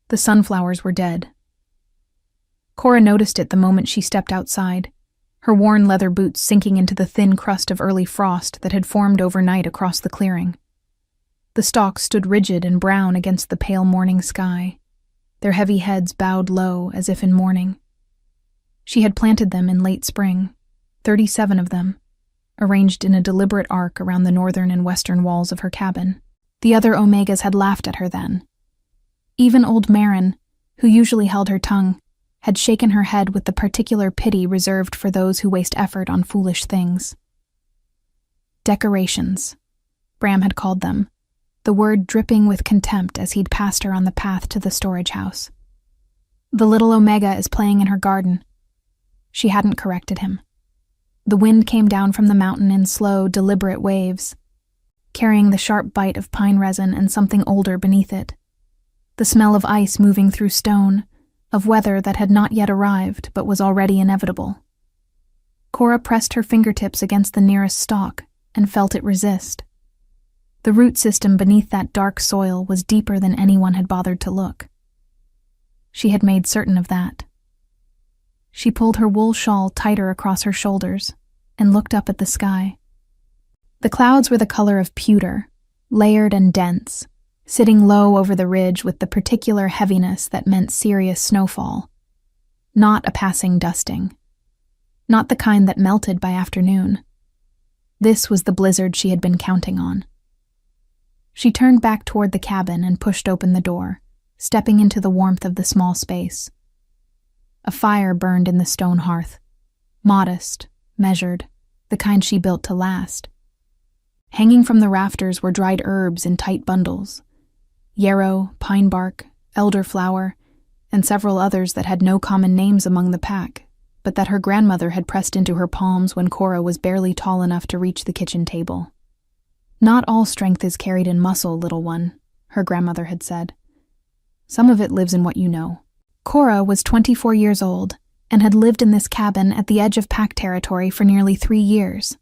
The sunflowers were dead. Cora noticed it the moment she stepped outside, her worn leather boots sinking into the thin crust of early frost that had formed overnight across the clearing. The stalks stood rigid and brown against the pale morning sky, their heavy heads bowed low as if in mourning. She had planted them in late spring, 37 of them, arranged in a deliberate arc around the northern and western walls of her cabin. The other Omegas had laughed at her then. Even old Marin, who usually held her tongue, had shaken her head with the particular pity reserved for those who waste effort on foolish things. Decorations, Bram had called them, the word dripping with contempt as he'd passed her on the path to the storage house. The little Omega is playing in her garden. She hadn't corrected him. The wind came down from the mountain in slow, deliberate waves, carrying the sharp bite of pine resin and something older beneath it. The smell of ice moving through stone, of weather that had not yet arrived but was already inevitable. Cora pressed her fingertips against the nearest stalk and felt it resist. The root system beneath that dark soil was deeper than anyone had bothered to look. She had made certain of that. She pulled her wool shawl tighter across her shoulders and looked up at the sky. The clouds were the color of pewter, layered and dense, sitting low over the ridge with the particular heaviness that meant serious snowfall. Not a passing dusting. Not the kind that melted by afternoon. This was the blizzard she had been counting on. She turned back toward the cabin and pushed open the door, stepping into the warmth of the small space. A fire burned in the stone hearth, modest, measured, the kind she built to last. Hanging from the rafters were dried herbs in tight bundles, yarrow, pine bark, elderflower, and several others that had no common names among the pack, but that her grandmother had pressed into her palms when Cora was barely tall enough to reach the kitchen table. "Not all strength is carried in muscle, little one," her grandmother had said. "Some of it lives in what you know." Cora was 24 years old and had lived in this cabin at the edge of pack territory for nearly 3 years.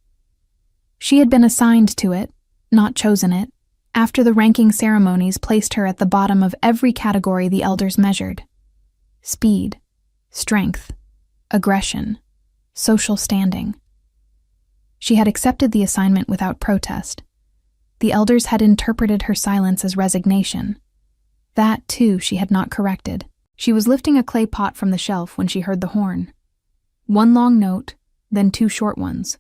She had been assigned to it, not chosen it, after the ranking ceremonies placed her at the bottom of every category the elders measured: speed, strength, aggression, social standing. She had accepted the assignment without protest. The elders had interpreted her silence as resignation. That, too, she had not corrected. She was lifting a clay pot from the shelf when she heard the horn. One long note, then 2 short ones.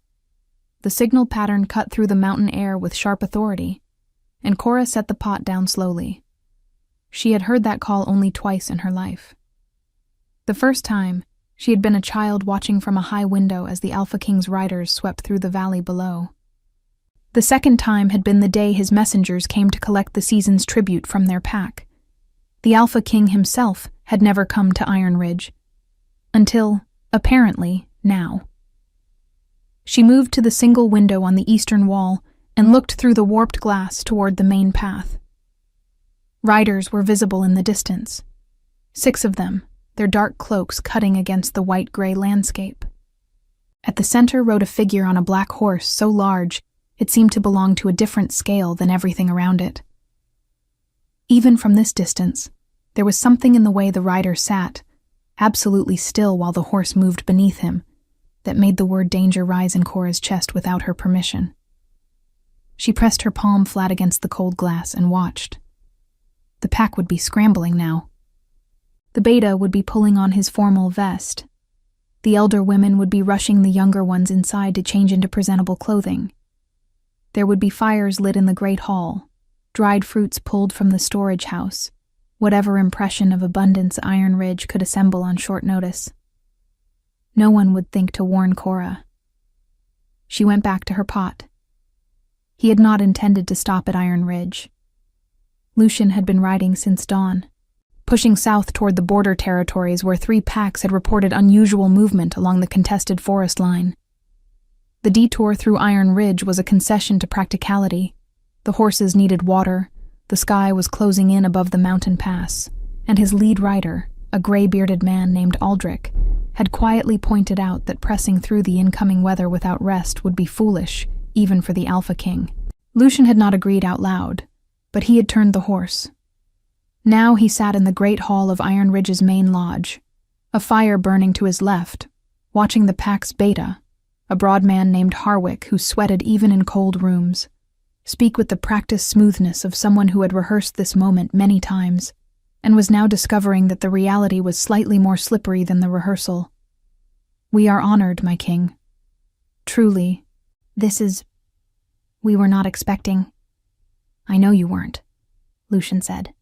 The signal pattern cut through the mountain air with sharp authority, and Cora set the pot down slowly. She had heard that call only twice in her life. The first time, she had been a child watching from a high window as the AlphaKing's riders swept through the valley below. The second time had been the day his messengers came to collect the season's tribute from their pack. The AlphaKing himself had never come to Iron Ridge. Until, apparently, now. She moved to the single window on the eastern wall and looked through the warped glass toward the main path. Riders were visible in the distance. 6 of them, their dark cloaks cutting against the white-gray landscape. At the center rode a figure on a black horse so large it seemed to belong to a different scale than everything around it. Even from this distance, there was something in the way the rider sat, absolutely still while the horse moved beneath him, that made the word danger rise in Cora's chest without her permission. She pressed her palm flat against the cold glass and watched. The pack would be scrambling now. The beta would be pulling on his formal vest. The elder women would be rushing the younger ones inside to change into presentable clothing. There would be fires lit in the great hall, dried fruits pulled from the storage house, whatever impression of abundance Iron Ridge could assemble on short notice. No one would think to warn Cora. She went back to her pot. He had not intended to stop at Iron Ridge. Lucian had been riding since dawn, pushing south toward the border territories where 3 packs had reported unusual movement along the contested forest line. The detour through Iron Ridge was a concession to practicality. The horses needed water, the sky was closing in above the mountain pass, and his lead rider, a gray-bearded man named Aldrich, had quietly pointed out that pressing through the incoming weather without rest would be foolish, even for the AlphaKing. Lucian had not agreed out loud, but he had turned the horse. Now he sat in the great hall of Iron Ridge's main lodge, a fire burning to his left, watching the Pack's beta, a broad man named Harwick who sweated even in cold rooms, speak with the practiced smoothness of someone who had rehearsed this moment many times, and was now discovering that the reality was slightly more slippery than the rehearsal. "We are honored, my king. Truly, we were not expecting." "I know you weren't," Lucian said.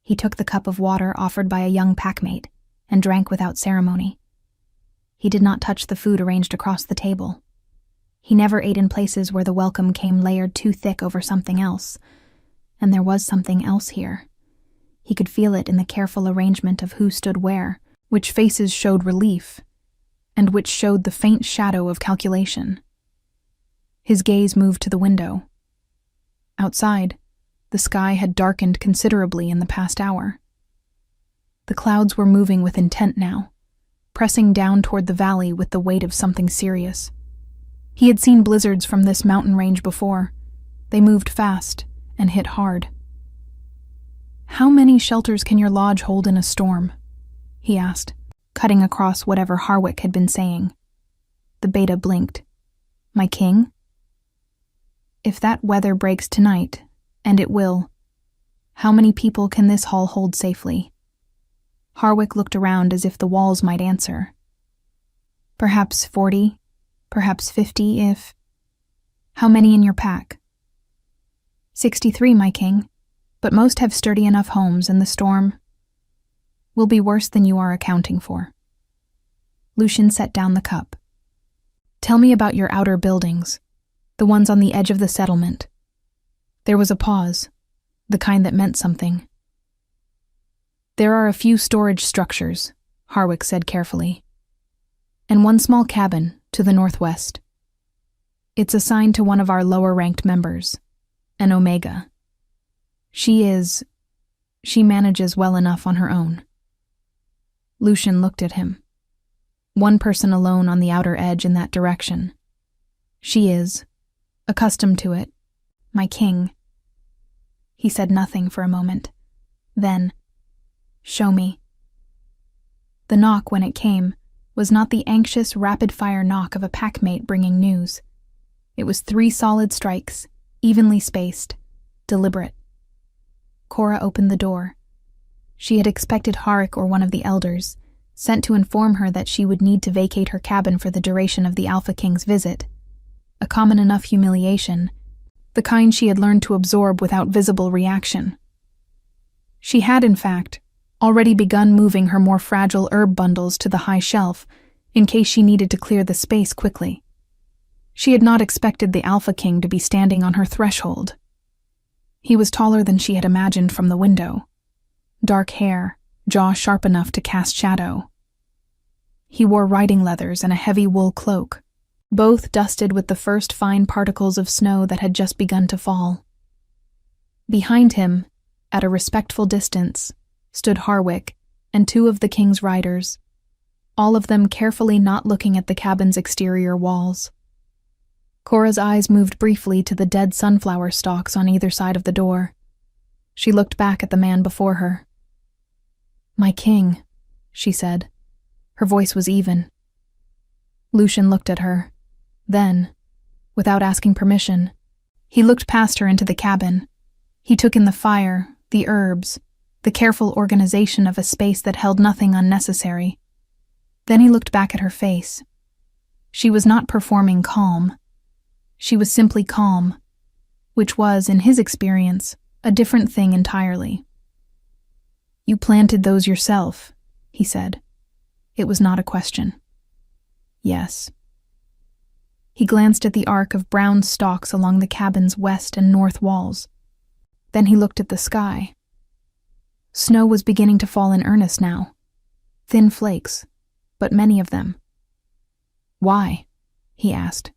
He took the cup of water offered by a young packmate and drank without ceremony. He did not touch the food arranged across the table. He never ate in places where the welcome came layered too thick over something else, and there was something else here. He could feel it in the careful arrangement of who stood where, which faces showed relief, and which showed the faint shadow of calculation. His gaze moved to the window. Outside, the sky had darkened considerably in the past hour. The clouds were moving with intent now, pressing down toward the valley with the weight of something serious. He had seen blizzards from this mountain range before. They moved fast and hit hard. "How many shelters can your lodge hold in a storm?" he asked, cutting across whatever Harwick had been saying. The beta blinked. "My king? If that weather breaks tonight, and it will, how many people can this hall hold safely?" Harwick looked around as if the walls might answer. "Perhaps 40, perhaps 50 if—" "How many in your pack?" 63, my king, but most have sturdy enough homes, and the storm will be worse than you are accounting for." Lucian set down the cup. "Tell me about your outer buildings, the ones on the edge of the settlement." There was a pause, the kind that meant something. "There are a few storage structures," Harwick said carefully, "and one small cabin to the northwest. It's assigned to one of our lower-ranked members, an Omega. She manages well enough on her own." Lucian looked at him. One person alone on the outer edge in that direction. "She is accustomed to it, my king." He said nothing for a moment. Then, "Show me." The knock, when it came, was not the anxious, rapid-fire knock of a packmate bringing news. It was 3 solid strikes, evenly spaced, deliberate. Cora opened the door. She had expected Harwick or one of the elders, sent to inform her that she would need to vacate her cabin for the duration of the AlphaKing's visit. A common enough humiliation, the kind she had learned to absorb without visible reaction. She had, in fact, already begun moving her more fragile herb bundles to the high shelf in case she needed to clear the space quickly. She had not expected the AlphaKing to be standing on her threshold. He was taller than she had imagined from the window. Dark hair, jaw sharp enough to cast shadow. He wore riding leathers and a heavy wool cloak, both dusted with the first fine particles of snow that had just begun to fall. Behind him, at a respectful distance, stood Harwick and 2 of the king's riders, all of them carefully not looking at the cabin's exterior walls. Cora's eyes moved briefly to the dead sunflower stalks on either side of the door. She looked back at the man before her. "My king," she said. Her voice was even. Lucian looked at her. Then, without asking permission, he looked past her into the cabin. He took in the fire, the herbs, the careful organization of a space that held nothing unnecessary. Then he looked back at her face. She was not performing calm. She was simply calm, which was, in his experience, a different thing entirely. "You planted those yourself," he said. It was not a question. "Yes." He glanced at the arc of brown stalks along the cabin's west and north walls. Then he looked at the sky. Snow was beginning to fall in earnest now. Thin flakes, but many of them. "Why?" he asked.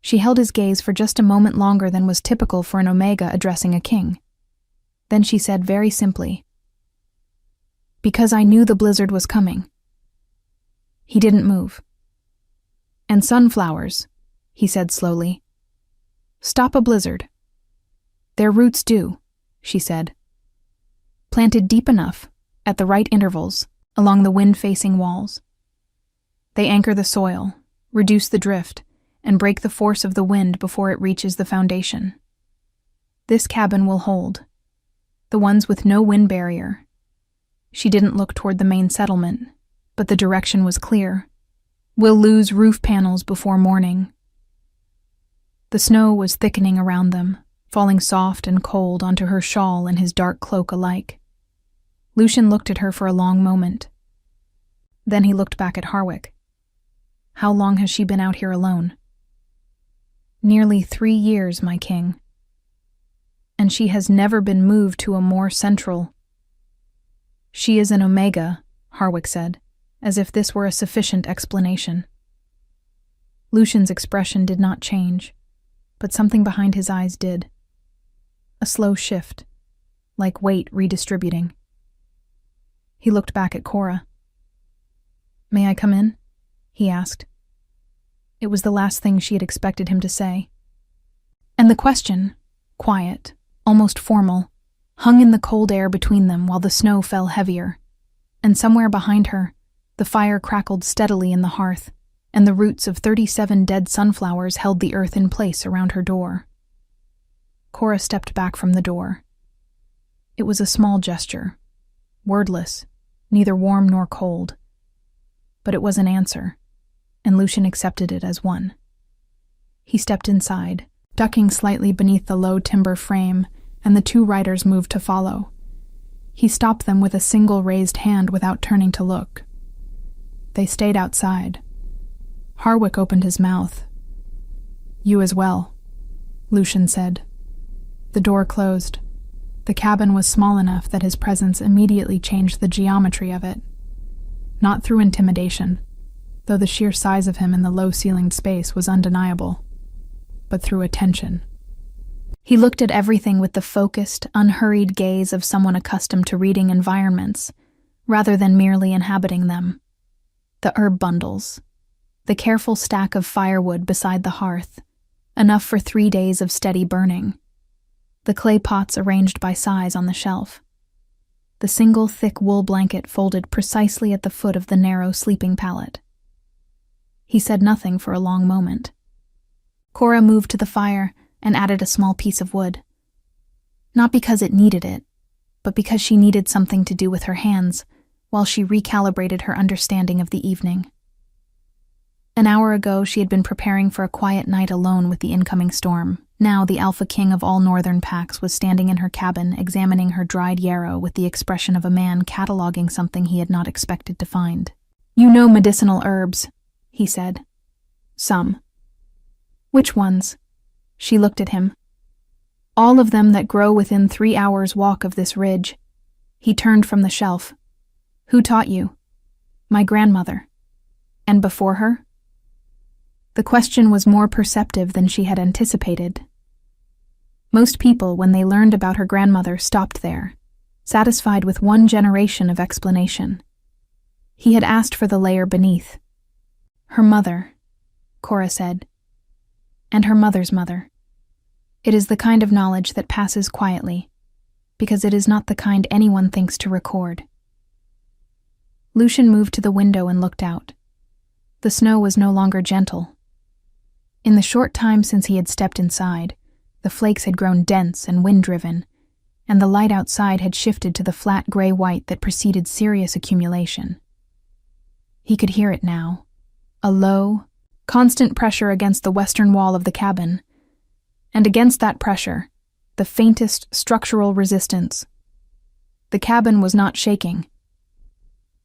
She held his gaze for just a moment longer than was typical for an Omega addressing a king. Then she said very simply, "Because I knew the blizzard was coming." He didn't move. "And sunflowers," he said slowly, "stop a blizzard." "Their roots do," she said. planted deep enough, at the right intervals, along the wind-facing walls. They anchor the soil, reduce the drift, and break the force of the wind before it reaches the foundation. This cabin will hold. The ones with no wind barrier. She didn't look toward the main settlement, but the direction was clear. We'll lose roof panels before morning. The snow was thickening around them, falling soft and cold onto her shawl and his dark cloak alike. Lucian looked at her for a long moment. Then he looked back at Harwick. How long has she been out here alone? Nearly 3 years, my king. And she has never been moved to a more central. She is an Omega, Harwick said, as if this were a sufficient explanation. Lucian's expression did not change, but something behind his eyes did. A slow shift, like weight redistributing. He looked back at Cora. "May I come in?" he asked. It was the last thing she had expected him to say. And the question, quiet, almost formal, hung in the cold air between them while the snow fell heavier. And somewhere behind her, the fire crackled steadily in the hearth, and the roots of 37 dead sunflowers held the earth in place around her door. Cora stepped back from the door. It was a small gesture, wordless, neither warm nor cold. But it was an answer, and Lucian accepted it as one. He stepped inside, ducking slightly beneath the low timber frame, and the 2 riders moved to follow. He stopped them with a single raised hand without turning to look. They stayed outside. Harwick opened his mouth. "You as well," Lucian said. The door closed. The cabin was small enough that his presence immediately changed the geometry of it. Not through intimidation, though the sheer size of him in the low-ceilinged space was undeniable, but through attention. He looked at everything with the focused, unhurried gaze of someone accustomed to reading environments, rather than merely inhabiting them. The herb bundles, the careful stack of firewood beside the hearth, enough for 3 days of steady burning. The clay pots arranged by size on the shelf. The single thick wool blanket folded precisely at the foot of the narrow sleeping pallet. He said nothing for a long moment. Cora moved to the fire and added a small piece of wood. Not because it needed it, but because she needed something to do with her hands while she recalibrated her understanding of the evening. An hour ago, she had been preparing for a quiet night alone with the incoming storm. Now, the Alpha King of all northern packs was standing in her cabin, examining her dried yarrow with the expression of a man cataloging something he had not expected to find. "You know medicinal herbs," he said. "Some." "Which ones?" She looked at him. "All of them that grow within 3 hours' walk of this ridge." He turned from the shelf. "Who taught you?" "My grandmother." "And before her?" The question was more perceptive than she had anticipated. Most people, when they learned about her grandmother, stopped there, satisfied with 1 generation of explanation. He had asked for the layer beneath. "Her mother," Cora said. "And her mother's mother. It is the kind of knowledge that passes quietly, because it is not the kind anyone thinks to record." Lucian moved to the window and looked out. The snow was no longer gentle. In the short time since he had stepped inside, the flakes had grown dense and wind-driven, and the light outside had shifted to the flat gray-white that preceded serious accumulation. He could hear it now, a low, constant pressure against the western wall of the cabin, and against that pressure, the faintest structural resistance. The cabin was not shaking.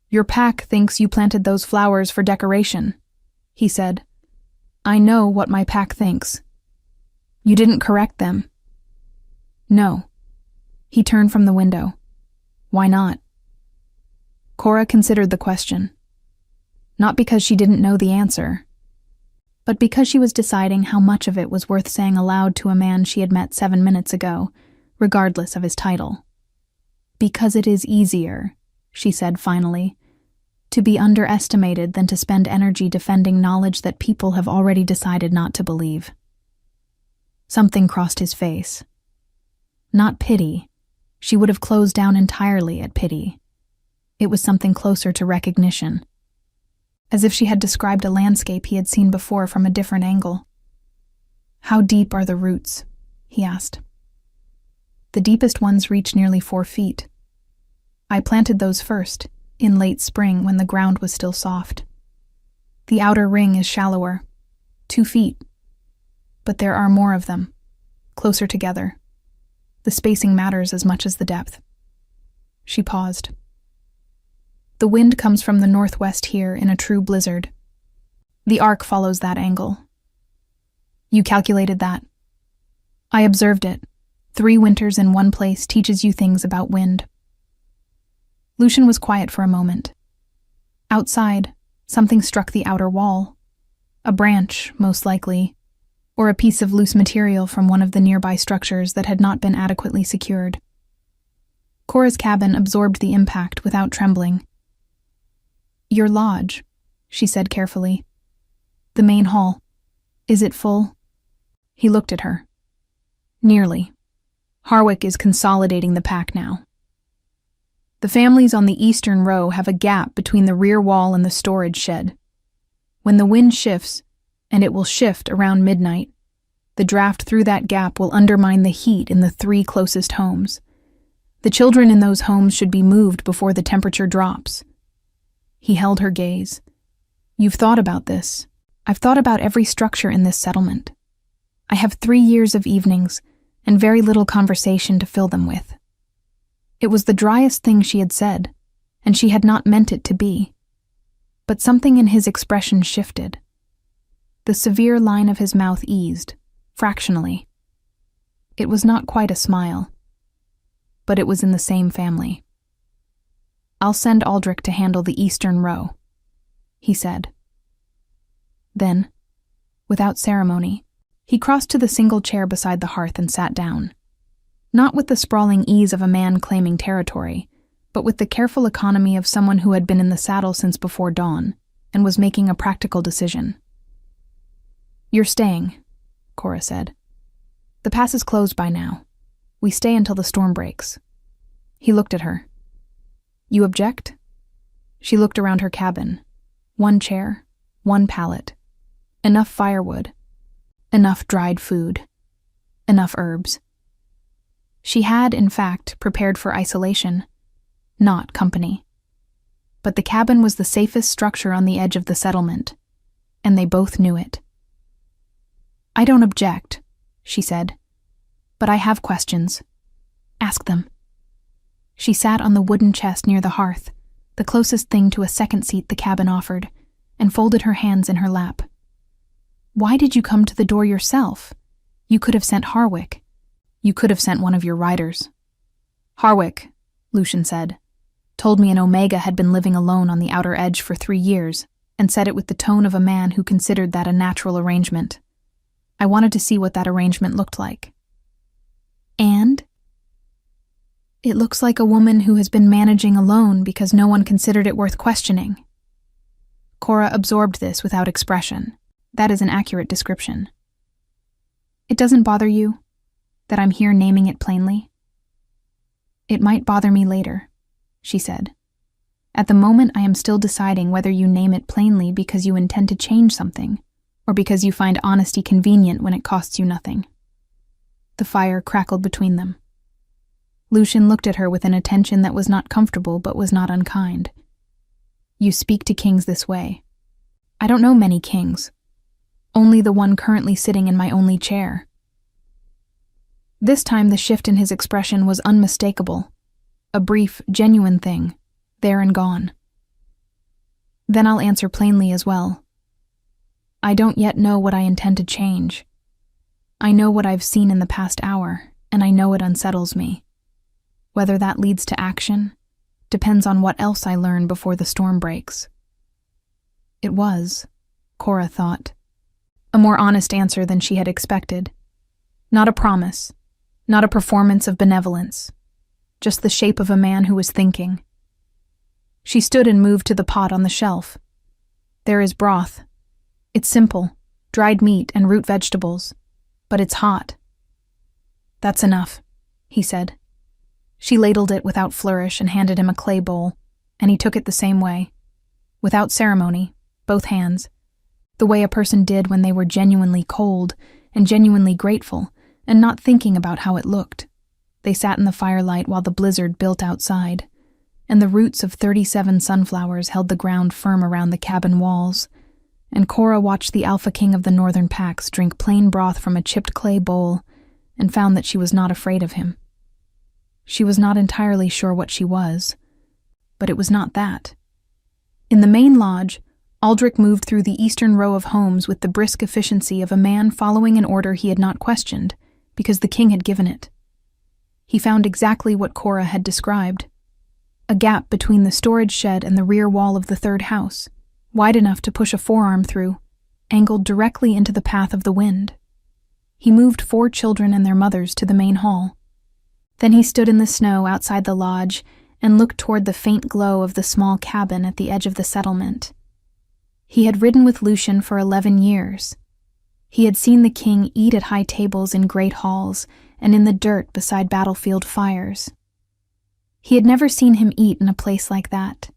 "Your pack thinks you planted those flowers for decoration," he said. "I know what my pack thinks. You didn't correct them." "No." He turned from the window. "Why not?" Cora considered the question. Not because she didn't know the answer, but because she was deciding how much of it was worth saying aloud to a man she had met 7 minutes ago, regardless of his title. "Because it is easier," she said finally, "to be underestimated than to spend energy defending knowledge that people have already decided not to believe." Something crossed his face. Not pity. she would have closed down entirely at pity. It was something closer to recognition, as if she had described a landscape he had seen before from a different angle. "How deep are the roots?" he asked. "The deepest ones reach nearly 4 feet. I planted those first, in late spring when the ground was still soft. The outer ring is shallower, 2 feet, but there are more of them, closer together. The spacing matters as much as the depth." She paused. "The wind comes from the northwest here in a true blizzard. The arc follows that angle." "You calculated that?" "I observed it. 3 winters in one place teaches you things about wind." Lucian was quiet for a moment. Outside, something struck the outer wall. A branch, most likely, or a piece of loose material from one of the nearby structures that had not been adequately secured. Cora's cabin absorbed the impact without trembling. "Your lodge," she said carefully. "The main hall. Is it full?" He looked at her. "Nearly. Harwick is consolidating the pack now. The families on the eastern row have a gap between the rear wall and the storage shed. When the wind shifts, and it will shift around midnight, the draft through that gap will undermine the heat in the 3 closest homes. The children in those homes should be moved before the temperature drops." He held her gaze. "You've thought about this. I've thought about every structure in this settlement. I have 3 years of evenings and very little conversation to fill them with." It was the driest thing she had said, and she had not meant it to be. But something in his expression shifted. The severe line of his mouth eased, fractionally. It was not quite a smile, but it was in the same family. "I'll send Aldrich to handle the eastern row," he said. Then, without ceremony, he crossed to the single chair beside the hearth and sat down. Not with the sprawling ease of a man claiming territory, but with the careful economy of someone who had been in the saddle since before dawn and was making a practical decision. "You're staying," Cora said. "The pass is closed by now. We stay until the storm breaks." He looked at her. "You object?" She looked around her cabin. 1 chair, 1 pallet. Enough firewood. Enough dried food. Enough herbs. She had, in fact, prepared for isolation, not company. But the cabin was the safest structure on the edge of the settlement, and they both knew it. "I don't object," she said, "but I have questions. Ask them." She sat on the wooden chest near the hearth, the closest thing to a second seat the cabin offered, and folded her hands in her lap. "Why did you come to the door yourself? You could have sent Harwick. You could have sent one of your riders." "Harwick," Lucian said, "told me an Omega had been living alone on the outer edge for 3 years, and said it with the tone of a man who considered that a natural arrangement. I wanted to see what that arrangement looked like." "And?" "It looks like a woman who has been managing alone because no one considered it worth questioning." Cora absorbed this without expression. That is an accurate description. "It doesn't bother you that I'm here naming it plainly?" "It might bother me later," she said. "At the moment I am still deciding whether you name it plainly because you intend to change something, or because you find honesty convenient when it costs you nothing." The fire crackled between them. Lucian looked at her with an attention that was not comfortable but was not unkind. "You speak to kings this way. I don't know many kings. Only the one currently sitting in my only chair." This time the shift in his expression was unmistakable. A brief, genuine thing, there and gone. "Then I'll answer plainly as well. I don't yet know what I intend to change. I know what I've seen in the past hour, and I know it unsettles me. Whether that leads to action depends on what else I learn before the storm breaks." It was, Cora thought, a more honest answer than she had expected. Not a promise, not a performance of benevolence, just the shape of a man who was thinking. She stood and moved to the pot on the shelf. "There is broth. It's simple, dried meat and root vegetables, but it's hot." "That's enough," he said. She ladled it without flourish and handed him a clay bowl, and he took it the same way, without ceremony, both hands, the way a person did when they were genuinely cold and genuinely grateful and not thinking about how it looked. They sat in the firelight while the blizzard built outside, and the roots of 37 sunflowers held the ground firm around the cabin walls, and Cora watched the Alpha King of the Northern Packs drink plain broth from a chipped clay bowl and found that she was not afraid of him. She was not entirely sure what she was, but it was not that. In the main lodge, Aldrich moved through the eastern row of homes with the brisk efficiency of a man following an order he had not questioned, because the king had given it. He found exactly what Cora had described: a gap between the storage shed and the rear wall of the third house, wide enough to push a forearm through, angled directly into the path of the wind. He moved 4 children and their mothers to the main hall. Then he stood in the snow outside the lodge and looked toward the faint glow of the small cabin at the edge of the settlement. He had ridden with Lucian for 11 years. He had seen the king eat at high tables in great halls and in the dirt beside battlefield fires. He had never seen him eat in a place like that,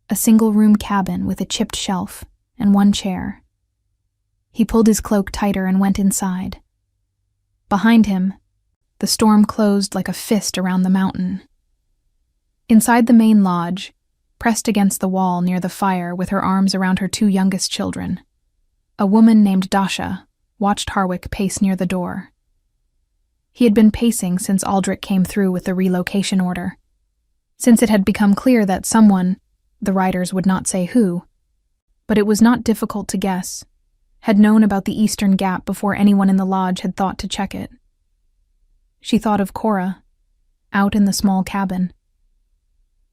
a single-room cabin with a chipped shelf and 1 chair. He pulled his cloak tighter and went inside. Behind him, the storm closed like a fist around the mountain. Inside the main lodge, pressed against the wall near the fire with her arms around her 2 youngest children, a woman named Dasha watched Harwick pace near the door. He had been pacing since Aldrich came through with the relocation order, since it had become clear that someone, the writers would not say who, but it was not difficult to guess, had known about the eastern gap before anyone in the lodge had thought to check it. She thought of Cora, out in the small cabin.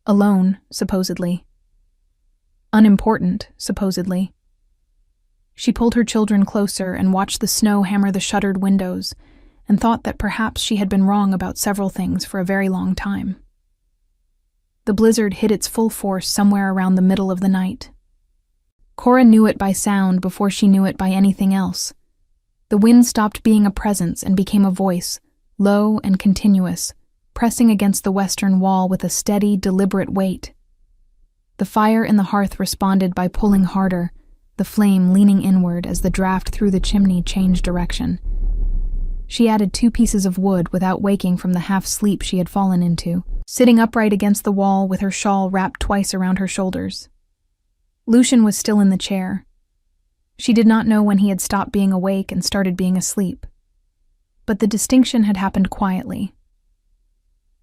Alone, supposedly. Unimportant, supposedly. She pulled her children closer and watched the snow hammer the shuttered windows, and thought that perhaps she had been wrong about several things for a very long time. The blizzard hit its full force somewhere around the middle of the night. Cora knew it by sound before she knew it by anything else. The wind stopped being a presence and became a voice, low and continuous, pressing against the western wall with a steady, deliberate weight. The fire in the hearth responded by pulling harder, the flame leaning inward as the draft through the chimney changed direction. She added 2 pieces of wood without waking from the half-sleep she had fallen into, sitting upright against the wall with her shawl wrapped twice around her shoulders. Lucian was still in the chair. She did not know when he had stopped being awake and started being asleep. But the distinction had happened quietly,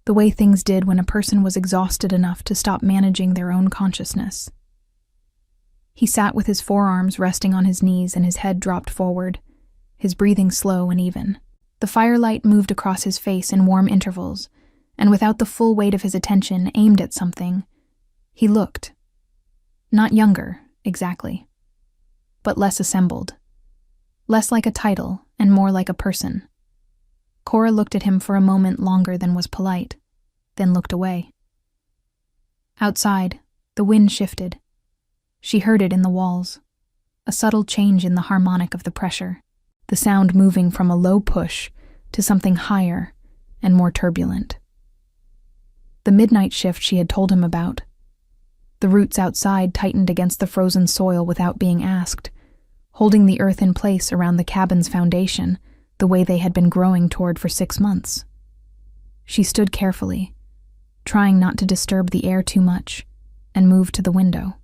the way things did when a person was exhausted enough to stop managing their own consciousness. He sat with his forearms resting on his knees and his head dropped forward, his breathing slow and even. The firelight moved across his face in warm intervals, and without the full weight of his attention aimed at something, he looked. Not younger, exactly, but less assembled. Less like a title and more like a person. Cora looked at him for a moment longer than was polite, then looked away. Outside, the wind shifted. She heard it in the walls, a subtle change in the harmonic of the pressure, the sound moving from a low push to something higher and more turbulent. The midnight shift she had told him about. The roots outside tightened against the frozen soil without being asked, holding the earth in place around the cabin's foundation, the way they had been growing toward for 6 months. She stood carefully, trying not to disturb the air too much, and moved to the window.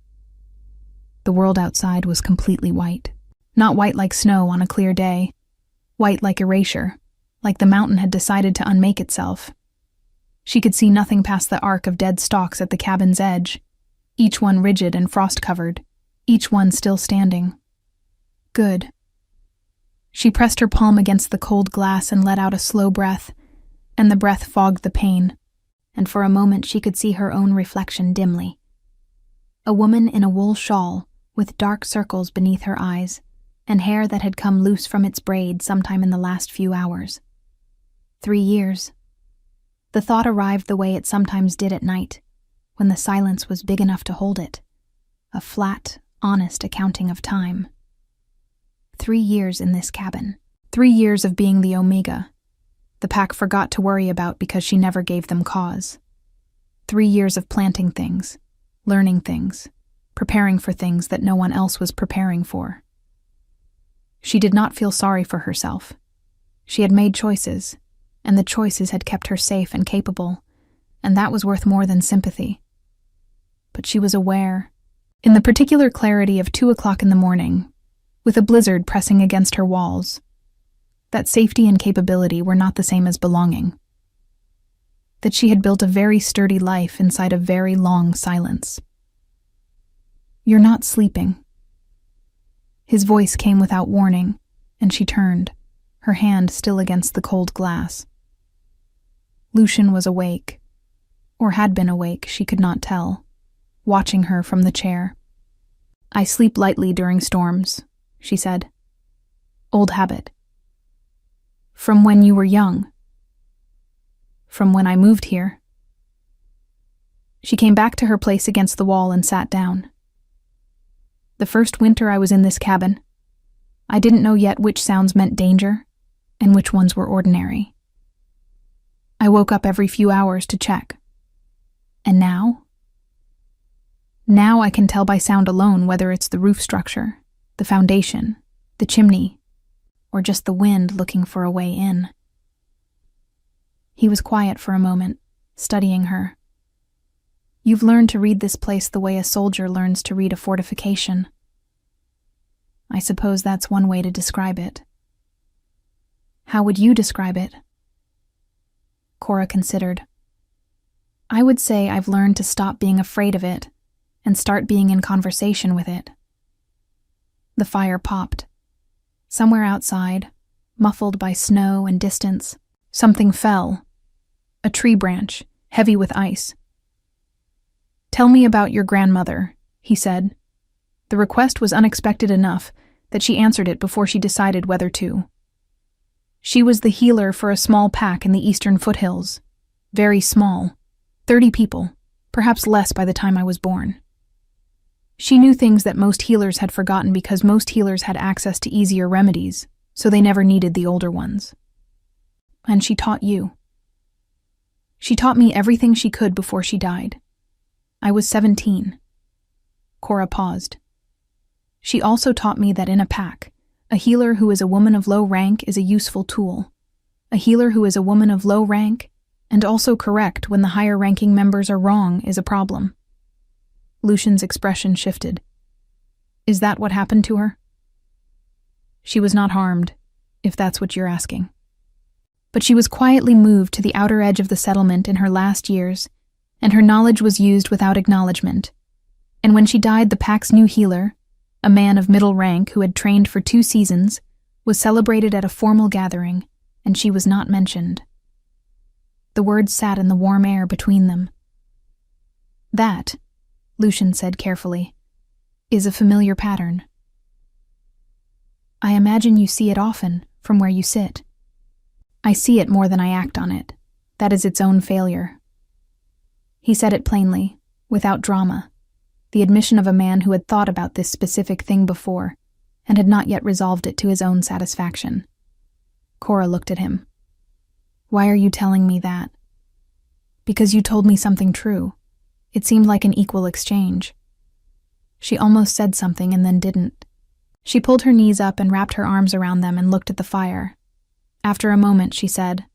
The world outside was completely white. Not white like snow on a clear day, white like erasure, like the mountain had decided to unmake itself. She could see nothing past the arc of dead stalks at the cabin's edge, each one rigid and frost-covered, each one still standing. Good. She pressed her palm against the cold glass and let out a slow breath, and the breath fogged the pain, and for a moment she could see her own reflection dimly. A woman in a wool shawl, with dark circles beneath her eyes, and hair that had come loose from its braid sometime in the last few hours. 3 years. The thought arrived the way it sometimes did at night, when the silence was big enough to hold it. A flat, honest accounting of time. 3 years in this cabin. 3 years of being the Omega. the pack forgot to worry about because she never gave them cause. 3 years of planting things, learning things, preparing for things that no one else was preparing for. She did not feel sorry for herself. She had made choices, and the choices had kept her safe and capable, and that was worth more than sympathy. But she was aware, in the particular clarity of 2 o'clock in the morning, with a blizzard pressing against her walls, that safety and capability were not the same as belonging. That she had built a very sturdy life inside a very long silence. "You're not sleeping." His voice came without warning, and she turned, her hand still against the cold glass. Lucian was awake, or had been awake, she could not tell, watching her from the chair. "I sleep lightly during storms," she said. "Old habit." "From when you were young?" "From when I moved here." She came back to her place against the wall and sat down. "The first winter I was in this cabin, I didn't know yet which sounds meant danger and which ones were ordinary. I woke up every few hours to check. And now? Now I can tell by sound alone whether it's the roof structure, the foundation, the chimney, or just the wind looking for a way in." He was quiet for a moment, studying her. "You've learned to read this place the way a soldier learns to read a fortification. I suppose that's one way to describe it." "How would you describe it?" Cora considered. "I would say I've learned to stop being afraid of it and start being in conversation with it." The fire popped. Somewhere outside, muffled by snow and distance, something fell. A tree branch, heavy with ice. "Tell me about your grandmother," he said. The request was unexpected enough that she answered it before she decided whether to. "She was the healer for a small pack in the eastern foothills. Very small. 30 people, perhaps less by the time I was born. She knew things that most healers had forgotten because most healers had access to easier remedies, so they never needed the older ones. And she taught you. She taught me everything she could before she died. I was 17. Cora paused. "She also taught me that in a pack, a healer who is a woman of low rank is a useful tool. A healer who is a woman of low rank, and also correct when the higher-ranking members are wrong, is a problem." Lucian's expression shifted. "Is that what happened to her?" "She was not harmed, if that's what you're asking. But she was quietly moved to the outer edge of the settlement in her last years, and her knowledge was used without acknowledgement. And when she died, the pack's new healer, a man of middle rank who had trained for 2 seasons, was celebrated at a formal gathering, and she was not mentioned." The words sat in the warm air between them. "That," Lucian said carefully, "is a familiar pattern. I imagine you see it often, from where you sit." "I see it more than I act on it. That is its own failure." He said it plainly, without drama, the admission of a man who had thought about this specific thing before, and had not yet resolved it to his own satisfaction. Cora looked at him. "Why are you telling me that?" "Because you told me something true. It seemed like an equal exchange." She almost said something and then didn't. She pulled her knees up and wrapped her arms around them and looked at the fire. After a moment, she said,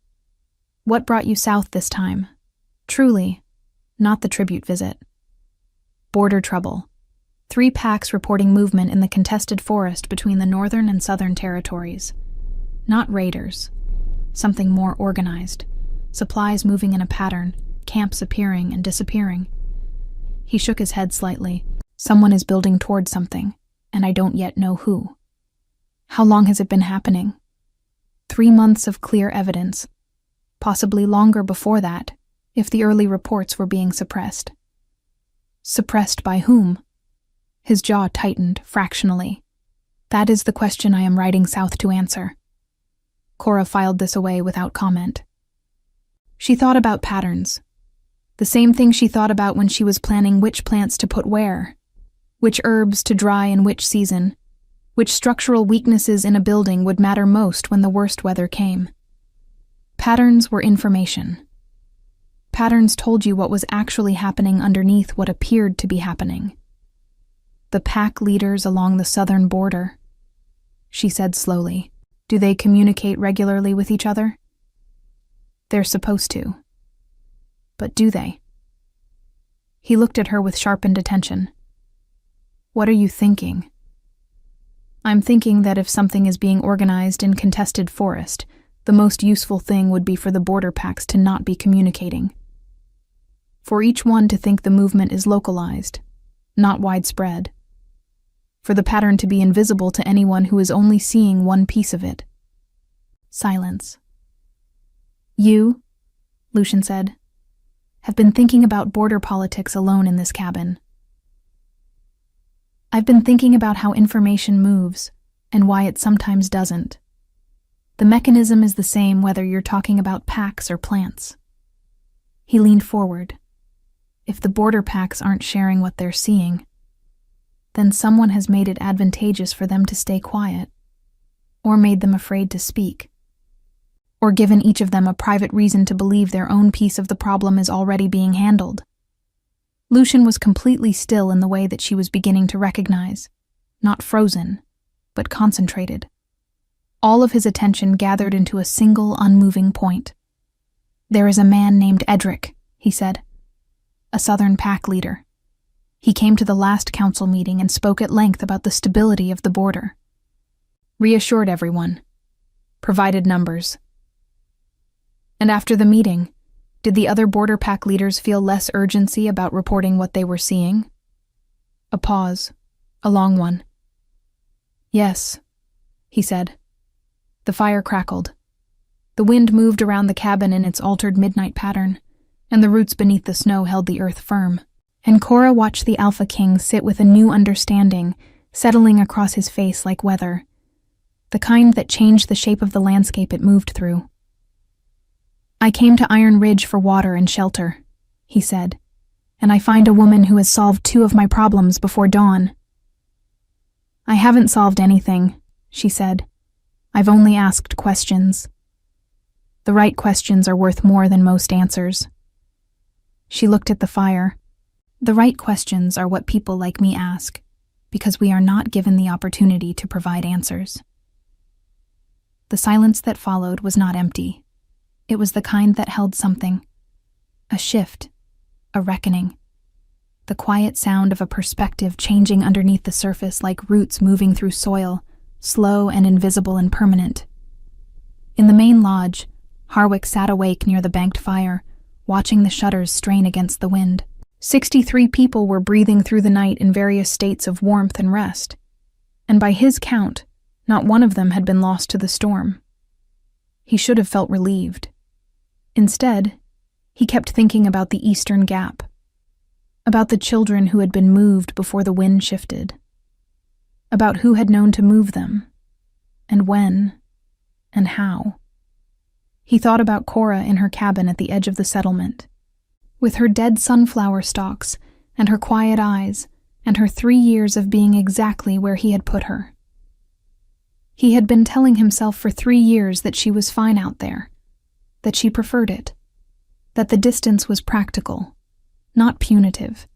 "What brought you south this time? Truly, not the tribute visit." "Border trouble. 3 packs reporting movement in the contested forest between the northern and southern territories. Not raiders. Something more organized. Supplies moving in a pattern, camps appearing and disappearing." He shook his head slightly. "Someone is building toward something, and I don't yet know who." "How long has it been happening?" 3 months of clear evidence. Possibly longer before that, if the early reports were being suppressed. Suppressed by whom? His jaw tightened fractionally. "That is the question I am riding south to answer." Cora filed this away without comment. She thought about patterns. The same thing she thought about when she was planning which plants to put where, which herbs to dry in which season, which structural weaknesses in a building would matter most when the worst weather came. Patterns were information. Patterns told you what was actually happening underneath what appeared to be happening. The pack leaders along the southern border, she said slowly, do they communicate regularly with each other? They're supposed to. But do they? He looked at her with sharpened attention. What are you thinking? I'm thinking that if something is being organized in contested forest, the most useful thing would be for the border packs to not be communicating. For each one to think the movement is localized, not widespread. For the pattern to be invisible to anyone who is only seeing one piece of it. Silence. You, Lucian said, have been thinking about border politics alone in this cabin. I've been thinking about how information moves and why it sometimes doesn't. The mechanism is the same whether you're talking about packs or plants. He leaned forward. If the border packs aren't sharing what they're seeing, then someone has made it advantageous for them to stay quiet, or made them afraid to speak, or given each of them a private reason to believe their own piece of the problem is already being handled. Lucian was completely still in the way that she was beginning to recognize, not frozen, but concentrated. All of his attention gathered into a single unmoving point. There is a man named Edric, he said, a southern pack leader. He came to the last council meeting and spoke at length about the stability of the border. Reassured everyone. Provided numbers. And after the meeting, did the other border pack leaders feel less urgency about reporting what they were seeing? A pause. A long one. Yes, he said. The fire crackled. The wind moved around the cabin in its altered midnight pattern, and the roots beneath the snow held the earth firm. And Cora watched the Alpha King sit with a new understanding settling across his face like weather, the kind that changed the shape of the landscape it moved through. I came to Iron Ridge for water and shelter, he said, and I find a woman who has solved 2 of my problems before dawn. I haven't solved anything, she said. I've only asked questions. The right questions are worth more than most answers. She looked at the fire. The right questions are what people like me ask, because we are not given the opportunity to provide answers. The silence that followed was not empty. It was the kind that held something. A shift, a reckoning. The quiet sound of a perspective changing underneath the surface like roots moving through soil, slow and invisible and permanent. In the main lodge, Harwick sat awake near the banked fire, watching the shutters strain against the wind. 63 people were breathing through the night in various states of warmth and rest, and by his count, not one of them had been lost to the storm. He should have felt relieved. Instead, he kept thinking about the Eastern Gap, about the children who had been moved before the wind shifted, about who had known to move them, and when, and how. He thought about Cora in her cabin at the edge of the settlement, with her dead sunflower stalks, and her quiet eyes, and her 3 years of being exactly where he had put her. He had been telling himself for 3 years that she was fine out there, that she preferred it, that the distance was practical, not punitive.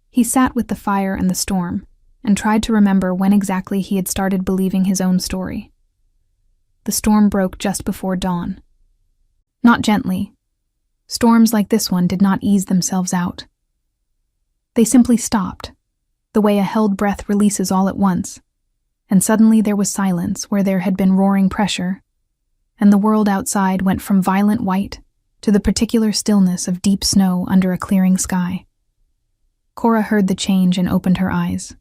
He sat with the fire and the storm, and tried to remember when exactly he had started believing his own story. The storm broke just before dawn. Not gently. Storms like this one did not ease themselves out. They simply stopped, the way a held breath releases all at once, and suddenly there was silence where there had been roaring pressure, and the world outside went from violent white to the particular stillness of deep snow under a clearing sky. Cora heard the change and opened her eyes.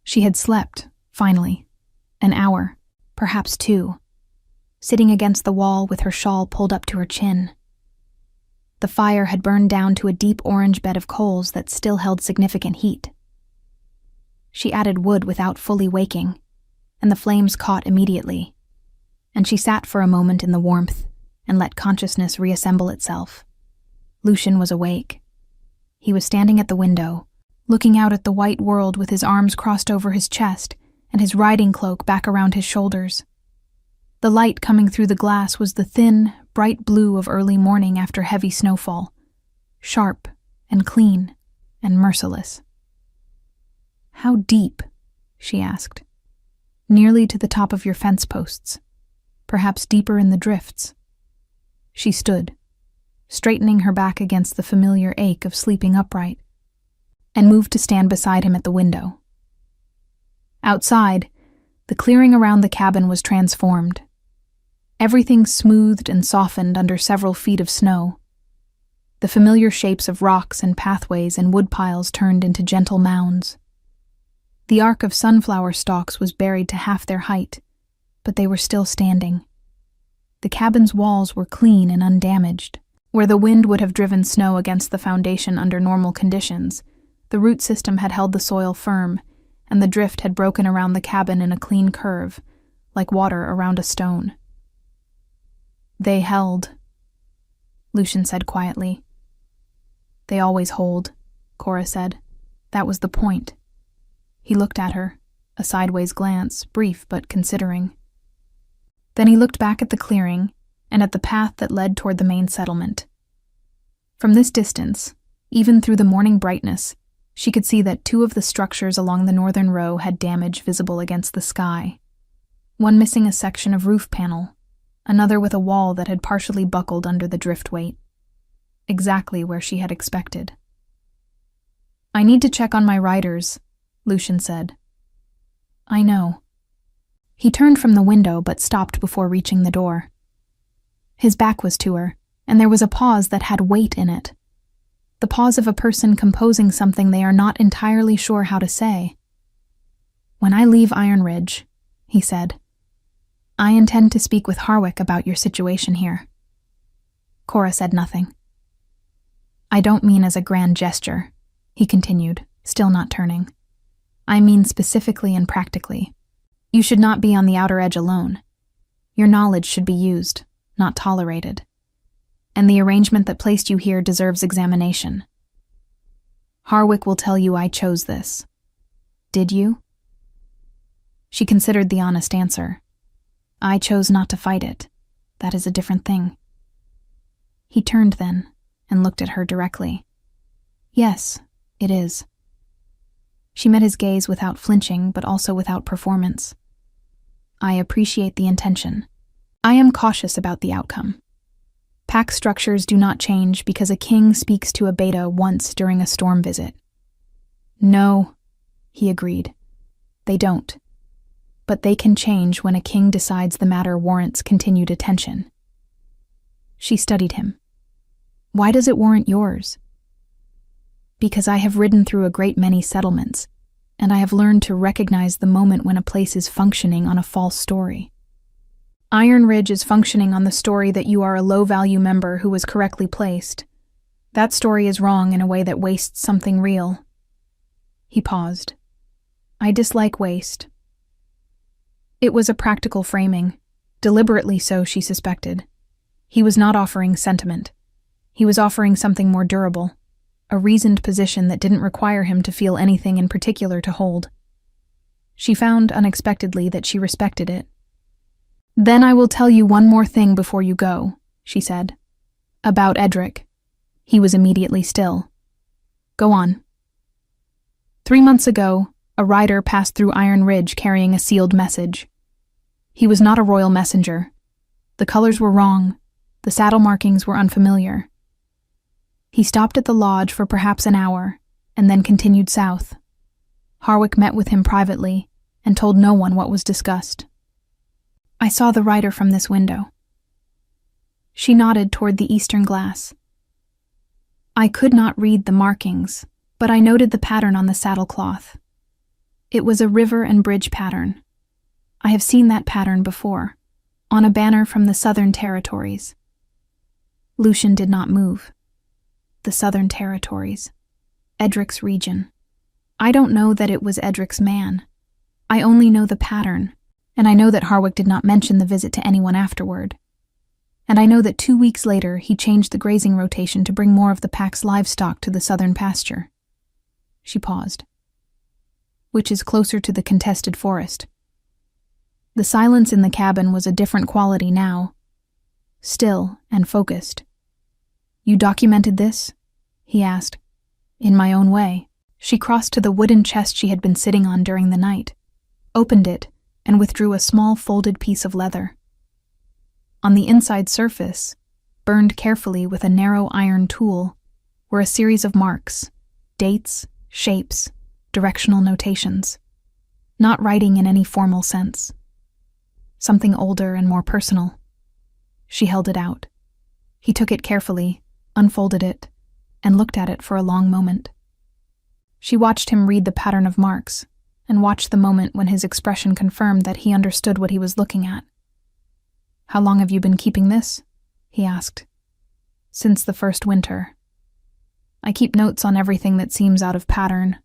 She had slept, finally, an hour, perhaps 2, sitting against the wall with her shawl pulled up to her chin. The fire had burned down to a deep orange bed of coals that still held significant heat. She added wood without fully waking, and the flames caught immediately, and she sat for a moment in the warmth and let consciousness reassemble itself. Lucian was awake. He was standing at the window, looking out at the white world with his arms crossed over his chest and his riding cloak back around his shoulders. The light coming through the glass was the thin, bright blue of early morning after heavy snowfall, sharp and clean and merciless. "How deep?" she asked. "Nearly to the top of your fence posts, perhaps deeper in the drifts." She stood, straightening her back against the familiar ache of sleeping upright, and moved to stand beside him at the window. Outside, the clearing around the cabin was transformed. Everything smoothed and softened under several feet of snow. The familiar shapes of rocks and pathways and woodpiles turned into gentle mounds. The arc of sunflower stalks was buried to half their height, but they were still standing. The cabin's walls were clean and undamaged. Where the wind would have driven snow against the foundation under normal conditions, the root system had held the soil firm, and the drift had broken around the cabin in a clean curve, like water around a stone. "They held," Lucian said quietly. "They always hold," Cora said. "That was the point." He looked at her, a sideways glance, brief but considering. Then he looked back at the clearing and at the path that led toward the main settlement. From this distance, even through the morning brightness, she could see that 2 of the structures along the northern row had damage visible against the sky. One missing a section of roof panel, another with a wall that had partially buckled under the drift weight. Exactly where she had expected. "I need to check on my riders," Lucian said. "I know." He turned from the window but stopped before reaching the door. His back was to her, and there was a pause that had weight in it. The pause of a person composing something they are not entirely sure how to say. "When I leave Iron Ridge," he said, "I intend to speak with Harwick about your situation here." Cora said nothing. "I don't mean as a grand gesture," he continued, still not turning. "I mean specifically and practically. You should not be on the outer edge alone. Your knowledge should be used, not tolerated. And the arrangement that placed you here deserves examination. Harwick will tell you I chose this. Did you?" She considered the honest answer. "I chose not to fight it. That is a different thing." He turned then and looked at her directly. "Yes, it is." She met his gaze without flinching, but also without performance. "I appreciate the intention. I am cautious about the outcome. Pack structures do not change because a king speaks to a beta once during a storm visit." "No," he agreed. "They don't. But they can change when a king decides the matter warrants continued attention." She studied him. "Why does it warrant yours?" "Because I have ridden through a great many settlements, and I have learned to recognize the moment when a place is functioning on a false story. Iron Ridge is functioning on the story that you are a low-value member who was correctly placed. That story is wrong in a way that wastes something real." He paused. "I dislike waste." It was a practical framing, deliberately so, she suspected. He was not offering sentiment. He was offering something more durable, a reasoned position that didn't require him to feel anything in particular to hold. She found unexpectedly that she respected it. "Then I will tell you one more thing before you go," she said. "About Edric." He was immediately still. "Go on." 3 months ago, a rider passed through Iron Ridge carrying a sealed message. He was not a royal messenger. The colors were wrong. The saddle markings were unfamiliar. He stopped at the lodge for perhaps an hour, and then continued south. Harwick met with him privately and told no one what was discussed. "I saw the rider from this window." She nodded toward the eastern glass. "I could not read the markings, but I noted the pattern on the saddlecloth. It was a river and bridge pattern. I have seen that pattern before, on a banner from the Southern Territories." Lucian did not move. The Southern Territories. Edric's region. "I don't know that it was Edric's man. I only know the pattern, and I know that Harwick did not mention the visit to anyone afterward. And I know that 2 weeks later he changed the grazing rotation to bring more of the pack's livestock to the southern pasture." She paused. "Which is closer to the contested forest." The silence in the cabin was a different quality now, still and focused. "You documented this?" he asked. "In my own way." She crossed to the wooden chest she had been sitting on during the night, opened it, and withdrew a small folded piece of leather. On the inside surface, burned carefully with a narrow iron tool, were a series of marks, dates, shapes, directional notations. Not writing in any formal sense. Something older and more personal. She held it out. He took it carefully, unfolded it, and looked at it for a long moment. She watched him read the pattern of marks, and watched the moment when his expression confirmed that he understood what he was looking at. "How long have you been keeping this?" he asked. "Since the first winter. I keep notes on everything that seems out of pattern.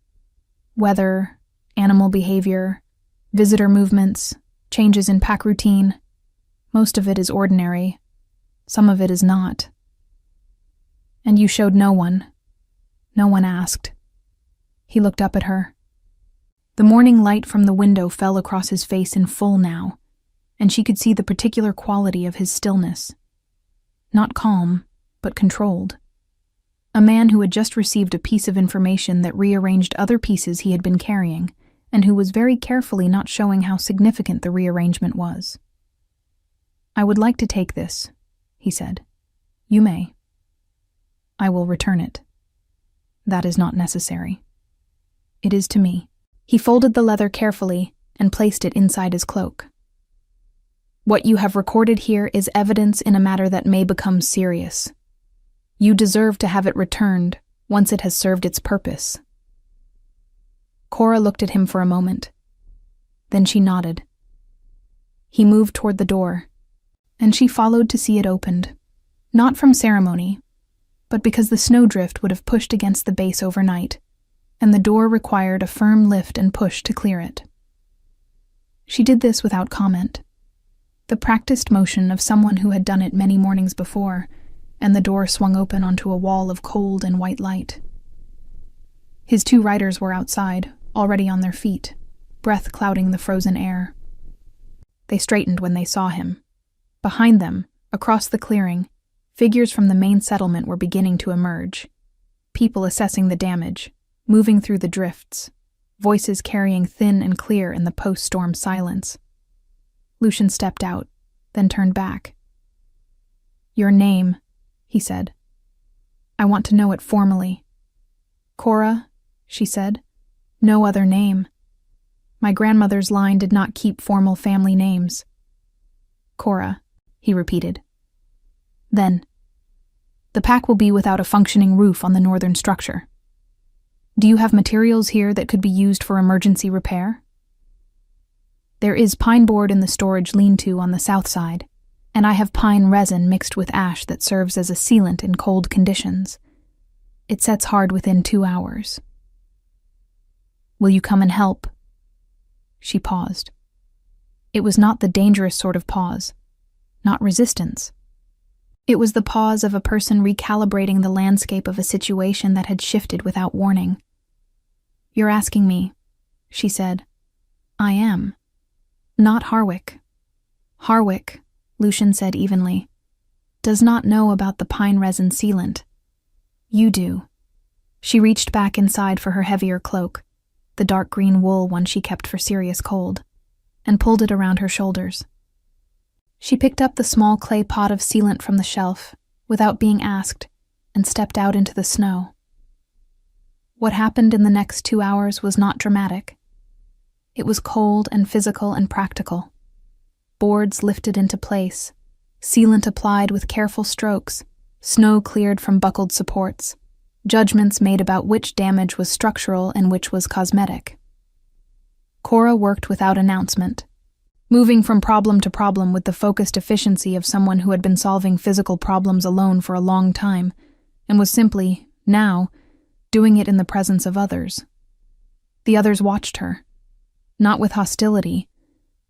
Weather, animal behavior, visitor movements, changes in pack routine. Most of it is ordinary. Some of it is not. And you showed no one. No one asked." He looked up at her. The morning light from the window fell across his face in full now, and she could see the particular quality of his stillness. Not calm, but controlled. A man who had just received a piece of information that rearranged other pieces he had been carrying, and who was very carefully not showing how significant the rearrangement was. "I would like to take this," he said. "You may." "I will return it." "That is not necessary." "It is to me." He folded the leather carefully and placed it inside his cloak. "What you have recorded here is evidence in a matter that may become serious. You deserve to have it returned once it has served its purpose." Cora looked at him for a moment. Then she nodded. He moved toward the door, and she followed to see it opened, not from ceremony, but because the snowdrift would have pushed against the base overnight, and the door required a firm lift and push to clear it. She did this without comment, the practiced motion of someone who had done it many mornings before, and the door swung open onto a wall of cold and white light. His two riders were outside, already on their feet, breath clouding the frozen air. They straightened when they saw him. Behind them, across the clearing, figures from the main settlement were beginning to emerge. People assessing the damage, moving through the drifts, voices carrying thin and clear in the post-storm silence. Lucian stepped out, then turned back. "Your name," he said. "I want to know it formally." "Cora," she said. "No other name. My grandmother's line did not keep formal family names." "Cora," he repeated. Then, "The pack will be without a functioning roof on the northern structure. Do you have materials here that could be used for emergency repair?" "There is pine board in the storage lean-to on the south side, and I have pine resin mixed with ash that serves as a sealant in cold conditions. It sets hard within 2 hours." "Will you come and help?" She paused. It was not the dangerous sort of pause, not resistance. It was the pause of a person recalibrating the landscape of a situation that had shifted without warning. "You're asking me," she said. "I am. Not Harwick." "Harwick," Lucian said evenly, "does not know about the pine resin sealant. You do." She reached back inside for her heavier cloak, the dark green wool one she kept for serious cold, and pulled it around her shoulders. She picked up the small clay pot of sealant from the shelf, without being asked, and stepped out into the snow. What happened in the next 2 hours was not dramatic. It was cold and physical and practical. Boards lifted into place, sealant applied with careful strokes, snow cleared from buckled supports, judgments made about which damage was structural and which was cosmetic. Cora worked without announcement, moving from problem to problem with the focused efficiency of someone who had been solving physical problems alone for a long time, and was simply, now, doing it in the presence of others. The others watched her, not with hostility,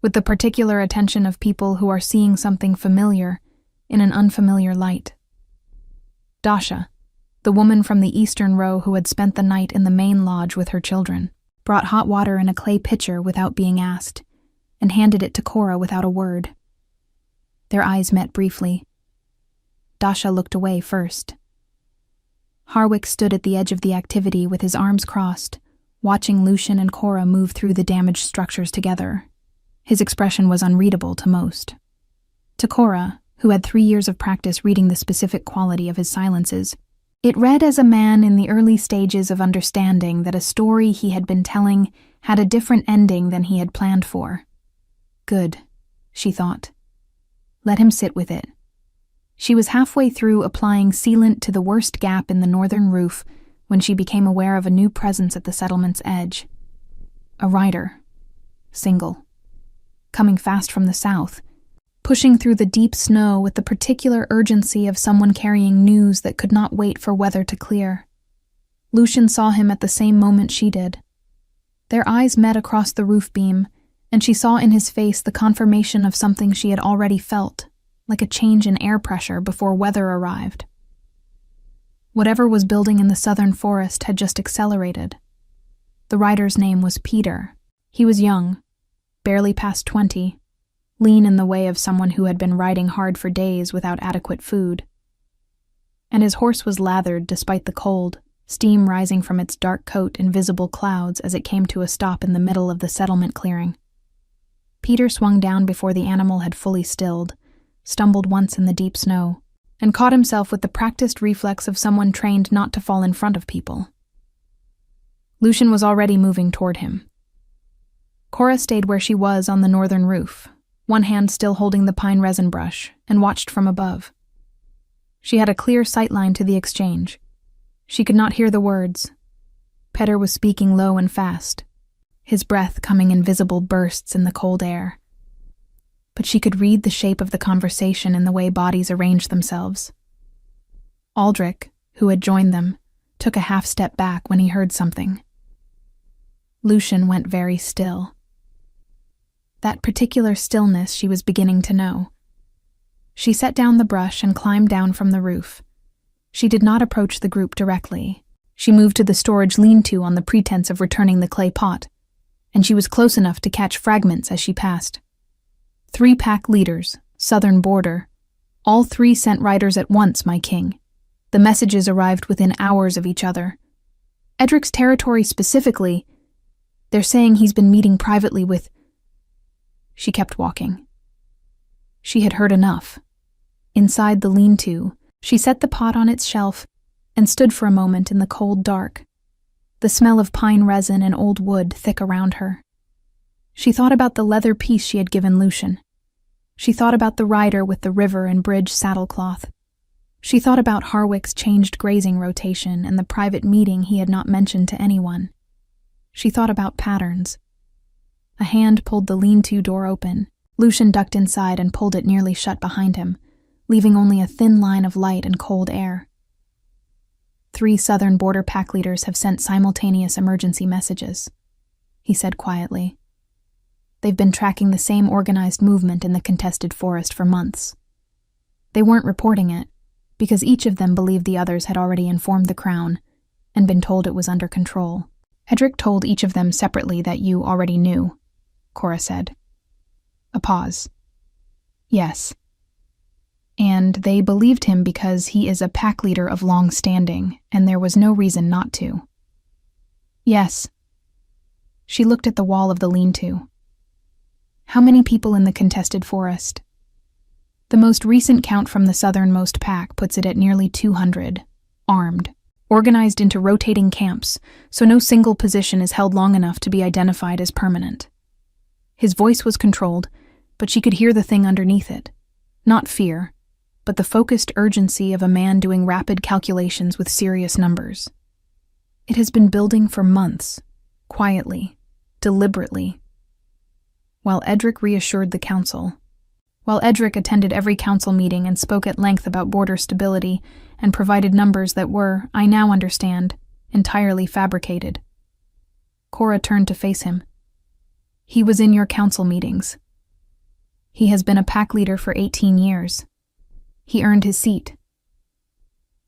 with the particular attention of people who are seeing something familiar in an unfamiliar light. Dasha, the woman from the eastern row who had spent the night in the main lodge with her children, brought hot water in a clay pitcher without being asked, and handed it to Cora without a word. Their eyes met briefly. Dasha looked away first. Harwick stood at the edge of the activity with his arms crossed, watching Lucian and Cora move through the damaged structures together. His expression was unreadable to most. To Cora, who had 3 years of practice reading the specific quality of his silences, it read as a man in the early stages of understanding that a story he had been telling had a different ending than he had planned for. Good, she thought. Let him sit with it. She was halfway through applying sealant to the worst gap in the northern roof when she became aware of a new presence at the settlement's edge. A rider. Single. Coming fast from the south, pushing through the deep snow with the particular urgency of someone carrying news that could not wait for weather to clear. Lucian saw him at the same moment she did. Their eyes met across the roof beam, and she saw in his face the confirmation of something she had already felt, like a change in air pressure before weather arrived. Whatever was building in the southern forest had just accelerated. The rider's name was Peter. He was young, barely past 20, lean in the way of someone who had been riding hard for days without adequate food. And his horse was lathered despite the cold, steam rising from its dark coat in visible clouds as it came to a stop in the middle of the settlement clearing. Peter swung down before the animal had fully stilled, stumbled once in the deep snow, and caught himself with the practiced reflex of someone trained not to fall in front of people. Lucian was already moving toward him. Cora stayed where she was on the northern roof, one hand still holding the pine resin brush, and watched from above. She had a clear sightline to the exchange. She could not hear the words. Petter was speaking low and fast, his breath coming in visible bursts in the cold air. But she could read the shape of the conversation in the way bodies arranged themselves. Aldrich, who had joined them, took a half step back when he heard something. Lucian went very still. That particular stillness she was beginning to know. She set down the brush and climbed down from the roof. She did not approach the group directly. She moved to the storage lean-to on the pretense of returning the clay pot, and she was close enough to catch fragments as she passed. 3 pack leaders, southern border. All 3 sent riders at once, my king. The messages arrived within hours of each other. Edric's territory specifically, they're saying he's been meeting privately with... She kept walking. She had heard enough. Inside the lean-to, she set the pot on its shelf and stood for a moment in the cold dark, the smell of pine resin and old wood thick around her. She thought about the leather piece she had given Lucian. She thought about the rider with the river and bridge saddlecloth. She thought about Harwick's changed grazing rotation and the private meeting he had not mentioned to anyone. She thought about patterns. A hand pulled the lean-to door open. Lucian ducked inside and pulled it nearly shut behind him, leaving only a thin line of light and cold air. 3 southern border pack leaders have sent simultaneous emergency messages, he said quietly. They've been tracking the same organized movement in the contested forest for months. They weren't reporting it, because each of them believed the others had already informed the Crown and been told it was under control. Edric told each of them separately that you already knew, Cora said. A pause. Yes. And they believed him because he is a pack leader of long standing, and there was no reason not to. Yes. She looked at the wall of the lean-to. How many people in the contested forest? The most recent count from the southernmost pack puts it at nearly 200, armed, organized into rotating camps, so no single position is held long enough to be identified as permanent. His voice was controlled, but she could hear the thing underneath it. Not fear, but the focused urgency of a man doing rapid calculations with serious numbers. It has been building for months, quietly, deliberately. While Edric reassured the council, while Edric attended every council meeting and spoke at length about border stability and provided numbers that were, I now understand, entirely fabricated. Cora turned to face him. He was in your council meetings. He has been a pack leader for 18 years. He earned his seat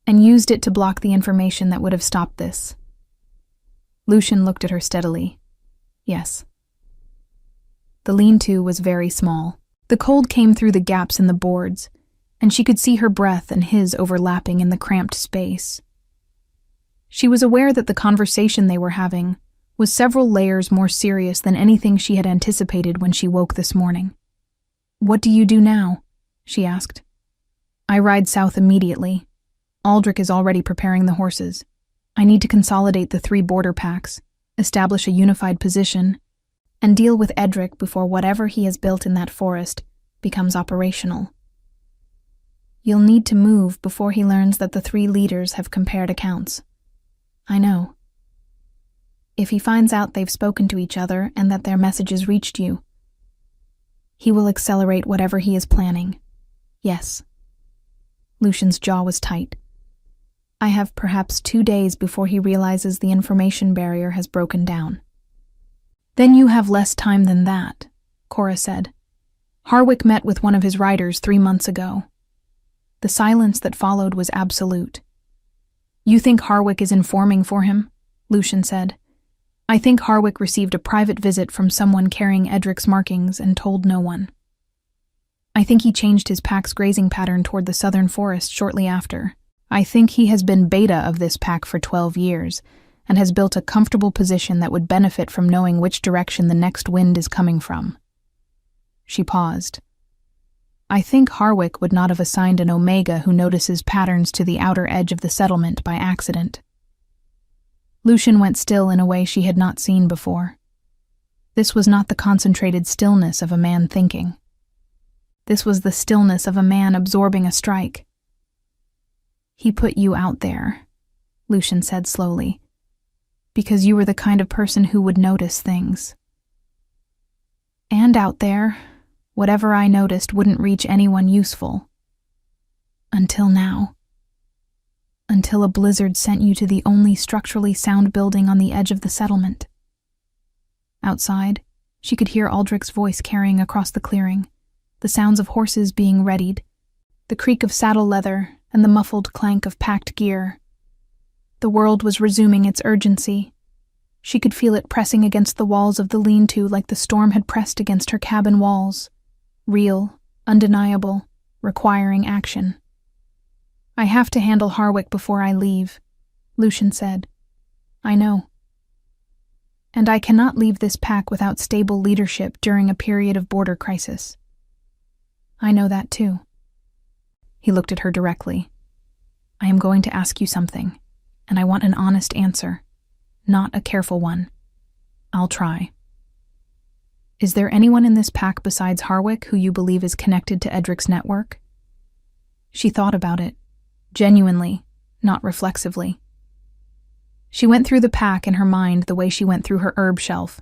and used it to block the information that would have stopped this. Lucian looked at her steadily. Yes. The lean-to was very small. The cold came through the gaps in the boards, and she could see her breath and his overlapping in the cramped space. She was aware that the conversation they were having was several layers more serious than anything she had anticipated when she woke this morning. "What do you do now?" she asked. "I ride south immediately. Aldrich is already preparing the horses. I need to consolidate the 3 border packs, establish a unified position, and deal with Edric before whatever he has built in that forest becomes operational. You'll need to move before he learns that the 3 leaders have compared accounts. I know. If he finds out they've spoken to each other and that their messages reached you, he will accelerate whatever he is planning. Yes." Lucian's jaw was tight. "I have perhaps 2 days before he realizes the information barrier has broken down." "Then you have less time than that," Cora said. "Harwick met with one of his riders 3 months ago." The silence that followed was absolute. "You think Harwick is informing for him?" Lucian said. "I think Harwick received a private visit from someone carrying Edric's markings and told no one. I think he changed his pack's grazing pattern toward the southern forest shortly after. I think he has been beta of this pack for 12 years and has built a comfortable position that would benefit from knowing which direction the next wind is coming from." She paused. "I think Harwick would not have assigned an Omega who notices patterns to the outer edge of the settlement by accident." Lucian went still in a way she had not seen before. This was not the concentrated stillness of a man thinking. This was the stillness of a man absorbing a strike. "He put you out there," Lucian said slowly, "because you were the kind of person who would notice things. And out there, whatever I noticed wouldn't reach anyone useful. Until now. Until a blizzard sent you to the only structurally sound building on the edge of the settlement." Outside, she could hear Aldrich's voice carrying across the clearing, the sounds of horses being readied, the creak of saddle leather, and the muffled clank of packed gear. The world was resuming its urgency. She could feel it pressing against the walls of the lean-to like the storm had pressed against her cabin walls. Real, undeniable, requiring action. "I have to handle Harwick before I leave," Lucian said. "I know. And I cannot leave this pack without stable leadership during a period of border crisis. I know that too." He looked at her directly. "I am going to ask you something, and I want an honest answer, not a careful one. I'll try. Is there anyone in this pack besides Harwick who you believe is connected to Edric's network?" She thought about it, genuinely, not reflexively. She went through the pack in her mind the way she went through her herb shelf,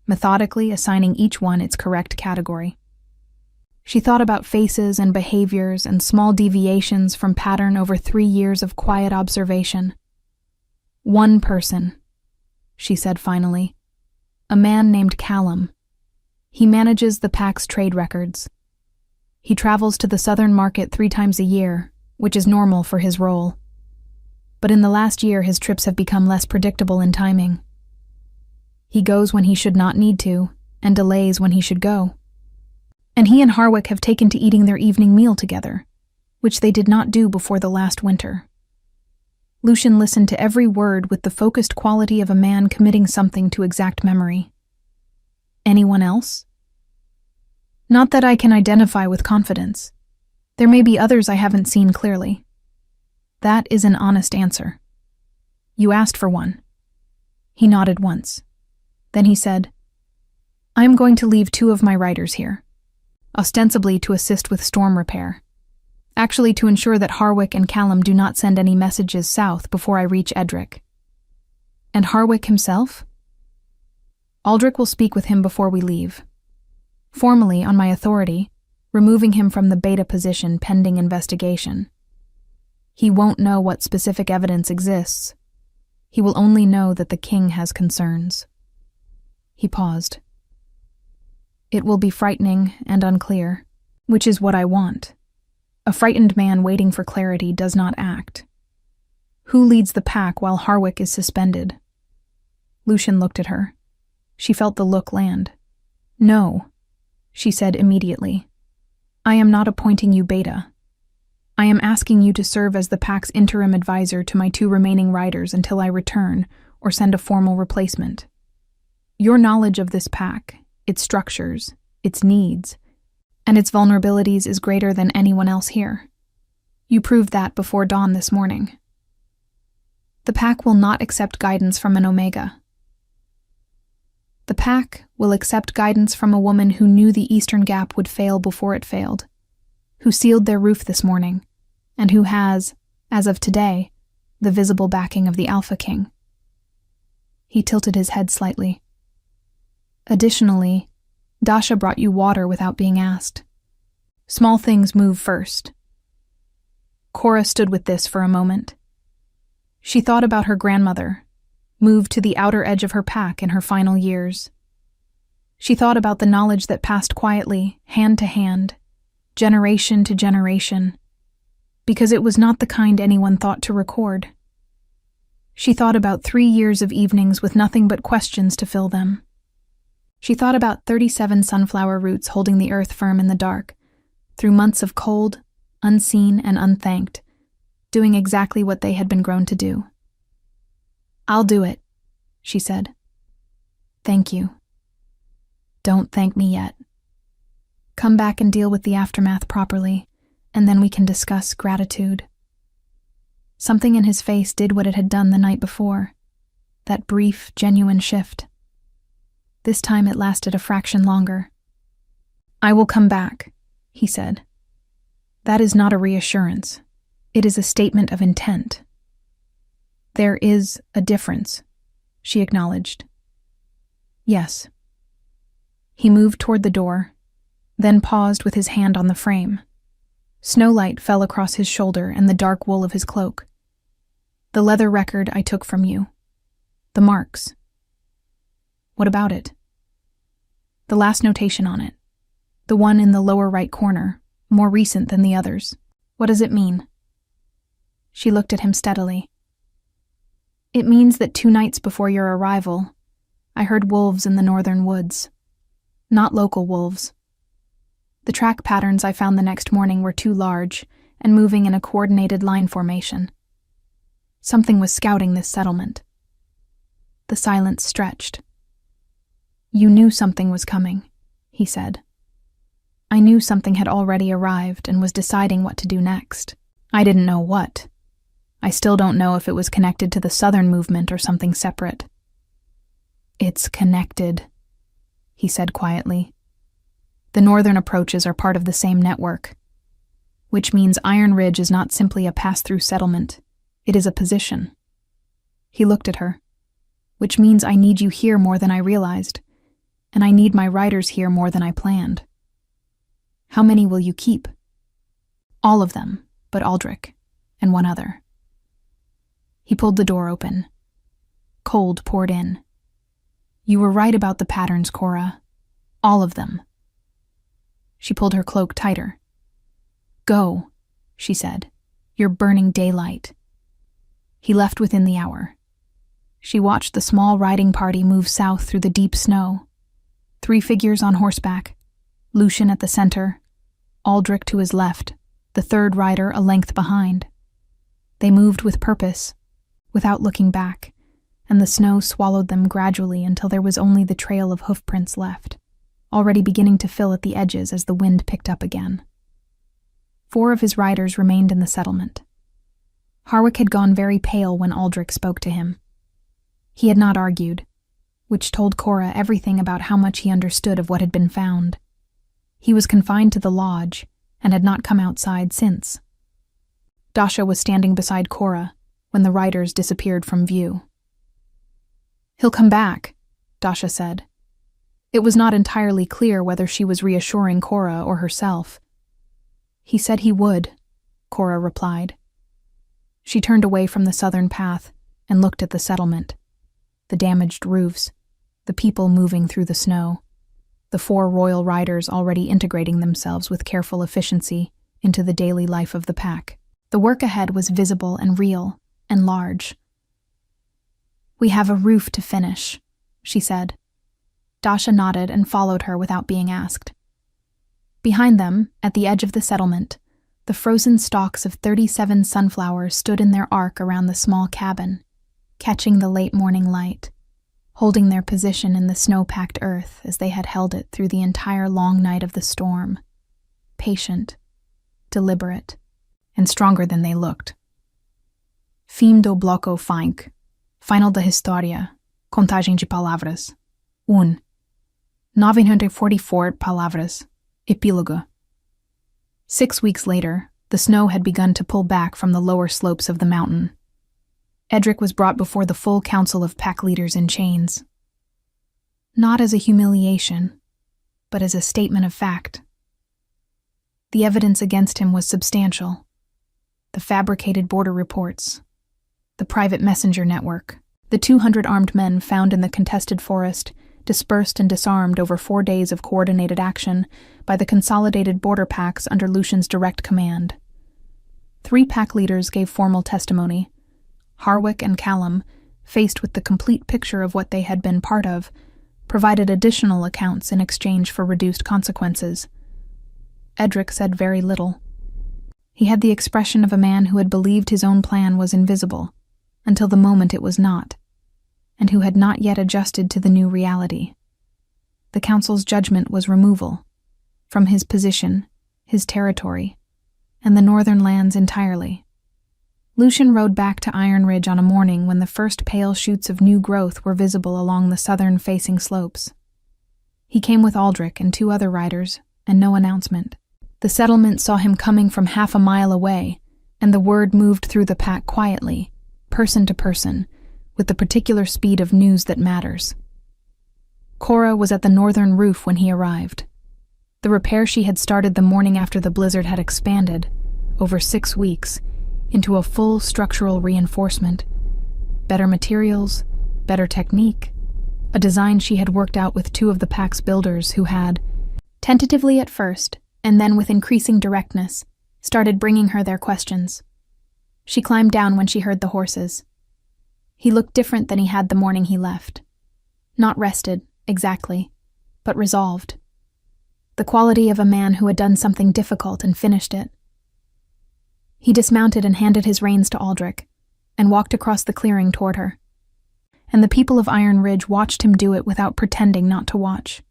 methodically assigning each one its correct category. She thought about faces and behaviors and small deviations from pattern over 3 years of quiet observation. "One person," she said finally. "A man named Callum. He manages the pack's trade records. He travels to the southern market 3 times a year, which is normal for his role. But in the last year his trips have become less predictable in timing. He goes when he should not need to, and delays when he should go. And he and Harwick have taken to eating their evening meal together, which they did not do before the last winter." Lucian listened to every word with the focused quality of a man committing something to exact memory. "Anyone else?" "Not that I can identify with confidence. There may be others I haven't seen clearly." "That is an honest answer. You asked for one." He nodded once. Then he said, "I am going to leave 2 of my riders here, ostensibly to assist with storm repair. Actually to ensure that Harwick and Callum do not send any messages south before I reach Edric." "And Harwick himself?" "Aldrich will speak with him before we leave. Formally, on my authority, removing him from the beta position pending investigation. He won't know what specific evidence exists. He will only know that the king has concerns." He paused. "It will be frightening and unclear, which is what I want. A frightened man waiting for clarity does not act. Who leads the pack while Harwick is suspended?" Lucian looked at her. She felt the look land. "No," she said immediately. "I am not appointing you beta. I am asking you to serve as the pack's interim advisor to my 2 remaining riders until I return or send a formal replacement. Your knowledge of this pack, its structures, its needs, and its vulnerabilities is greater than anyone else here. You proved that before dawn this morning. The pack will not accept guidance from an Omega. The pack will accept guidance from a woman who knew the Eastern Gap would fail before it failed, who sealed their roof this morning, and who has, as of today, the visible backing of the AlphaKing." He tilted his head slightly. "Additionally, Dasha brought you water without being asked. Small things move first." Cora stood with this for a moment. She thought about her grandmother, moved to the outer edge of her pack in her final years. She thought about the knowledge that passed quietly, hand to hand, generation to generation, because it was not the kind anyone thought to record. She thought about 3 years of evenings with nothing but questions to fill them. She thought about 37 sunflower roots holding the earth firm in the dark, through months of cold, unseen and unthanked, doing exactly what they had been grown to do. "I'll do it," she said. "Thank you. Don't thank me yet. Come back and deal with the aftermath properly, and then we can discuss gratitude." Something in his face did what it had done the night before, that brief, genuine shift. This time it lasted a fraction longer. "I will come back," he said. "That is not a reassurance. It is a statement of intent." "There is a difference," she acknowledged. "Yes." He moved toward the door, then paused with his hand on the frame. Snowlight fell across his shoulder and the dark wool of his cloak. "The leather record I took from you. The marks. What about it?" "The last notation on it. The one in the lower right corner, more recent than the others. What does it mean?" She looked at him steadily. "It means that 2 nights before your arrival, I heard wolves in the northern woods. Not local wolves. The track patterns I found the next morning were too large and moving in a coordinated line formation. Something was scouting this settlement." The silence stretched. "You knew something was coming," he said. "I knew something had already arrived and was deciding what to do next. I didn't know what. I still don't know if it was connected to the Southern movement or something separate." "It's connected," he said quietly. "The northern approaches are part of the same network, which means Iron Ridge is not simply a pass-through settlement. It is a position." He looked at her. "Which means I need you here more than I realized, and I need my riders here more than I planned. How many will you keep?" "All of them, but Aldrich, and 1 other." He pulled the door open. Cold poured in. "You were right about the patterns, Cora. All of them." She pulled her cloak tighter. "Go," she said. "You're burning daylight." He left within the hour. She watched the small riding party move south through the deep snow. 3 figures on horseback, Lucian at the center, Aldrich to his left, the 3rd rider a length behind. They moved with purpose, without looking back, and the snow swallowed them gradually until there was only the trail of hoofprints left, already beginning to fill at the edges as the wind picked up again. 4 of his riders remained in the settlement. Harwick had gone very pale when Aldrich spoke to him. He had not argued, which told Cora everything about how much he understood of what had been found. He was confined to the lodge and had not come outside since. Dasha was standing beside Cora when the riders disappeared from view. "He'll come back," Dasha said. It was not entirely clear whether she was reassuring Cora or herself. "He said he would," Cora replied. She turned away from the southern path and looked at the settlement, the damaged roofs, the people moving through the snow, the 4 royal riders already integrating themselves with careful efficiency into the daily life of the pack. The work ahead was visible and real and large. "We have a roof to finish," she said. Dasha nodded and followed her without being asked. Behind them, at the edge of the settlement, the frozen stalks of 37 sunflowers stood in their arc around the small cabin, catching the late morning light, holding their position in the snow-packed earth as they had held it through the entire long night of the storm, patient, deliberate, and stronger than they looked. Fim do bloco 5. Final da história. Contagem de palavras. 944 palavras. Epílogo. 6 weeks later, the snow had begun to pull back from the lower slopes of the mountain. Edric was brought before the full council of pack leaders in chains. Not as a humiliation, but as a statement of fact. The evidence against him was substantial. The fabricated border reports, the private messenger network, the 200 armed men found in the contested forest, dispersed and disarmed over 4 days of coordinated action by the consolidated border packs under Lucian's direct command. 3 pack leaders gave formal testimony. Harwick and Callum, faced with the complete picture of what they had been part of, provided additional accounts in exchange for reduced consequences. Edric said very little. He had the expression of a man who had believed his own plan was invisible, until the moment it was not, and who had not yet adjusted to the new reality. The council's judgment was removal, from his position, his territory, and the northern lands entirely. Lucian rode back to Iron Ridge on a morning when the first pale shoots of new growth were visible along the southern-facing slopes. He came with Aldrich and 2 other riders, and no announcement. The settlement saw him coming from half a mile away, and the word moved through the pack quietly, person to person, with the particular speed of news that matters. Cora was at the northern roof when he arrived. The repair she had started the morning after the blizzard had expanded, over 6 weeks, into a full structural reinforcement. Better materials, better technique, a design she had worked out with 2 of the pack's builders who had, tentatively at first, and then with increasing directness, started bringing her their questions. She climbed down when she heard the horses. He looked different than he had the morning he left. Not rested, exactly, but resolved. The quality of a man who had done something difficult and finished it. He dismounted and handed his reins to Aldrich, and walked across the clearing toward her. And the people of Iron Ridge watched him do it without pretending not to watch.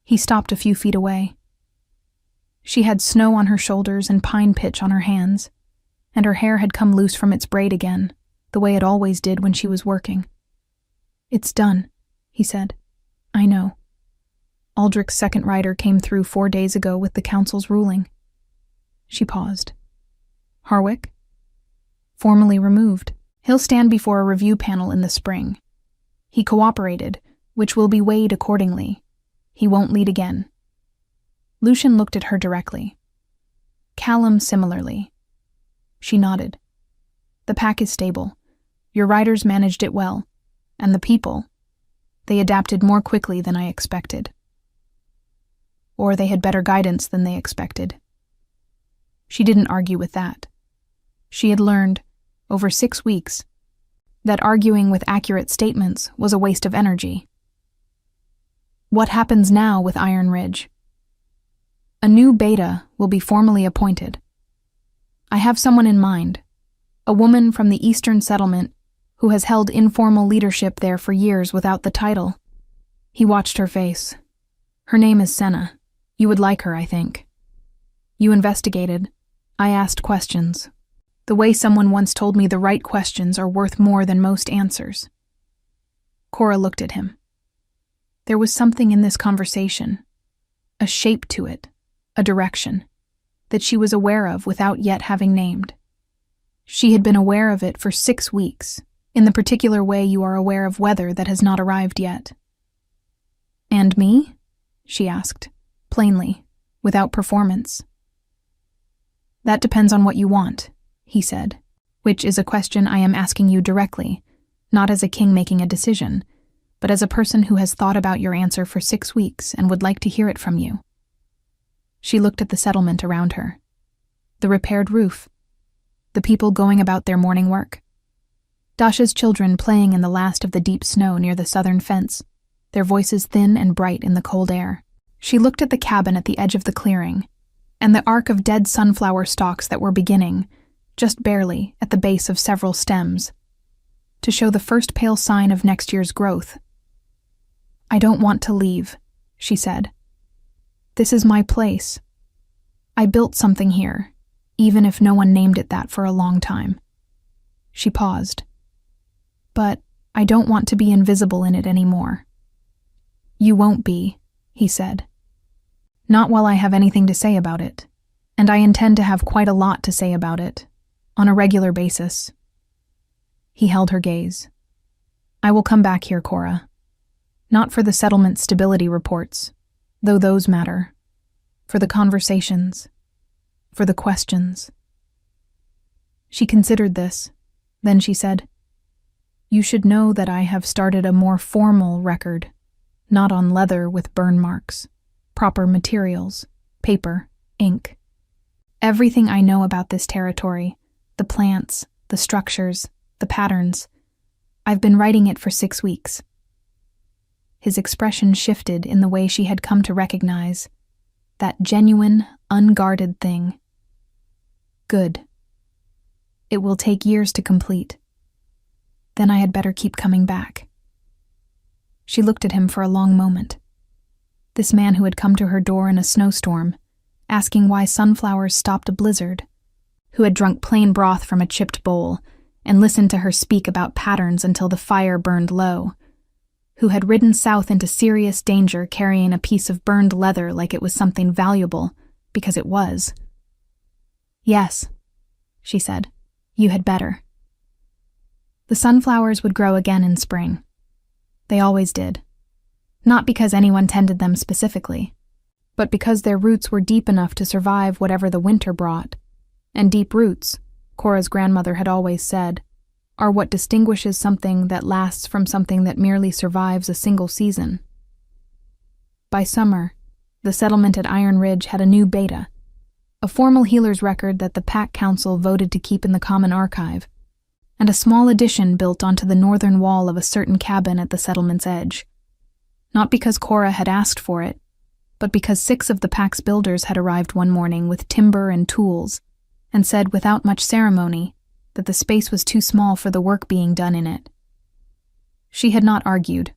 He stopped a few feet away. She had snow on her shoulders and pine pitch on her hands, and her hair had come loose from its braid again, the way it always did when she was working. "It's done," he said. "I know. Aldrich's second rider came through 4 days ago with the council's ruling." She paused. "Harwick?" "Formally removed. He'll stand before a review panel in the spring. He cooperated, which will be weighed accordingly. He won't lead again." Lucian looked at her directly. Callum similarly. She nodded. "The pack is stable. Your riders managed it well. And the people, they adapted more quickly than I expected. Or they had better guidance than they expected." She didn't argue with that. She had learned, over 6 weeks, that arguing with accurate statements was a waste of energy. What happens now with Iron Ridge? A new beta will be formally appointed. I have someone in mind, a woman from the Eastern Settlement who has held informal leadership there for years without the title. He watched her face. "Her name is Senna. You would like her, I think. You investigated. I asked questions. The way someone once told me the right questions are worth more than most answers." Cora looked at him. There was something in this conversation, a shape to it, a direction, that she was aware of without yet having named. She had been aware of it for 6 weeks, in the particular way you are aware of weather that has not arrived yet. "And me?" she asked, plainly, without performance. "That depends on what you want," he said, "which is a question I am asking you directly, not as a king making a decision, but as a person who has thought about your answer for 6 weeks and would like to hear it from you." She looked at the settlement around her. The repaired roof. The people going about their morning work. Dasha's children playing in the last of the deep snow near the southern fence, their voices thin and bright in the cold air. She looked at the cabin at the edge of the clearing, and the arc of dead sunflower stalks that were beginning, just barely, at the base of several stems, to show the first pale sign of next year's growth. "I don't want to leave," she said. "This is my place. I built something here, even if no one named it that for a long time." She paused. "But I don't want to be invisible in it anymore." "You won't be," he said. "Not while I have anything to say about it, and I intend to have quite a lot to say about it, on a regular basis." He held her gaze. "I will come back here, Cora. Not for the settlement stability reports, though those matter. For the conversations. For the questions." She considered this. Then she said, "You should know that I have started a more formal record, not on leather with burn marks, proper materials, paper, ink. Everything I know about this territory, the plants, the structures, the patterns, I've been writing it for 6 weeks." His expression shifted in the way she had come to recognize that genuine, unguarded thing. "Good. It will take years to complete. Then I had better keep coming back." She looked at him for a long moment. This man who had come to her door in a snowstorm, asking why sunflowers stopped a blizzard, who had drunk plain broth from a chipped bowl and listened to her speak about patterns until the fire burned low, who had ridden south into serious danger carrying a piece of burned leather like it was something valuable, because it was. "Yes," she said, "you had better." The sunflowers would grow again in spring. They always did. Not because anyone tended them specifically, but because their roots were deep enough to survive whatever the winter brought. And deep roots, Cora's grandmother had always said, are what distinguishes something that lasts from something that merely survives a single season. By summer, the settlement at Iron Ridge had a new beta, a formal healer's record that the Pack Council voted to keep in the Common Archive, and a small addition built onto the northern wall of a certain cabin at the settlement's edge. Not because Cora had asked for it, but because 6 of the Pack's builders had arrived one morning with timber and tools, and said without much ceremony that the space was too small for the work being done in it. She had not argued.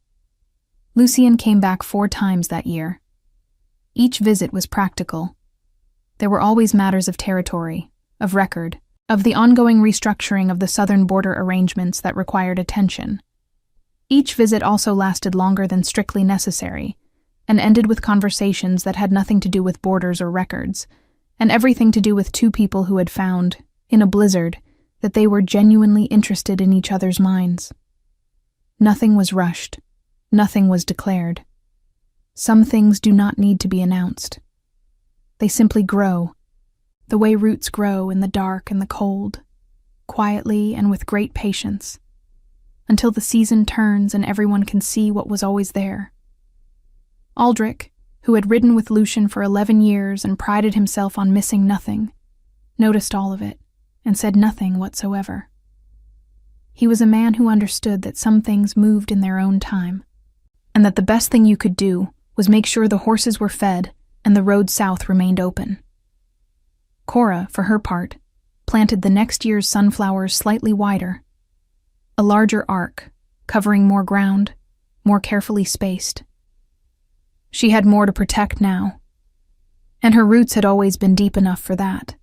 Lucien came back 4 times that year. Each visit was practical. There were always matters of territory, of record, of the ongoing restructuring of the southern border arrangements that required attention. Each visit also lasted longer than strictly necessary, and ended with conversations that had nothing to do with borders or records, and everything to do with 2 people who had found, in a blizzard, that they were genuinely interested in each other's minds. Nothing was rushed. Nothing was declared. Some things do not need to be announced. They simply grow, the way roots grow in the dark and the cold, quietly and with great patience, until the season turns and everyone can see what was always there. Aldrich, who had ridden with Lucien for 11 years and prided himself on missing nothing, noticed all of it and said nothing whatsoever. He was a man who understood that some things moved in their own time, and that the best thing you could do was make sure the horses were fed and the road south remained open. Cora, for her part, planted the next year's sunflowers slightly wider, a larger arc, covering more ground, more carefully spaced. She had more to protect now, and her roots had always been deep enough for that.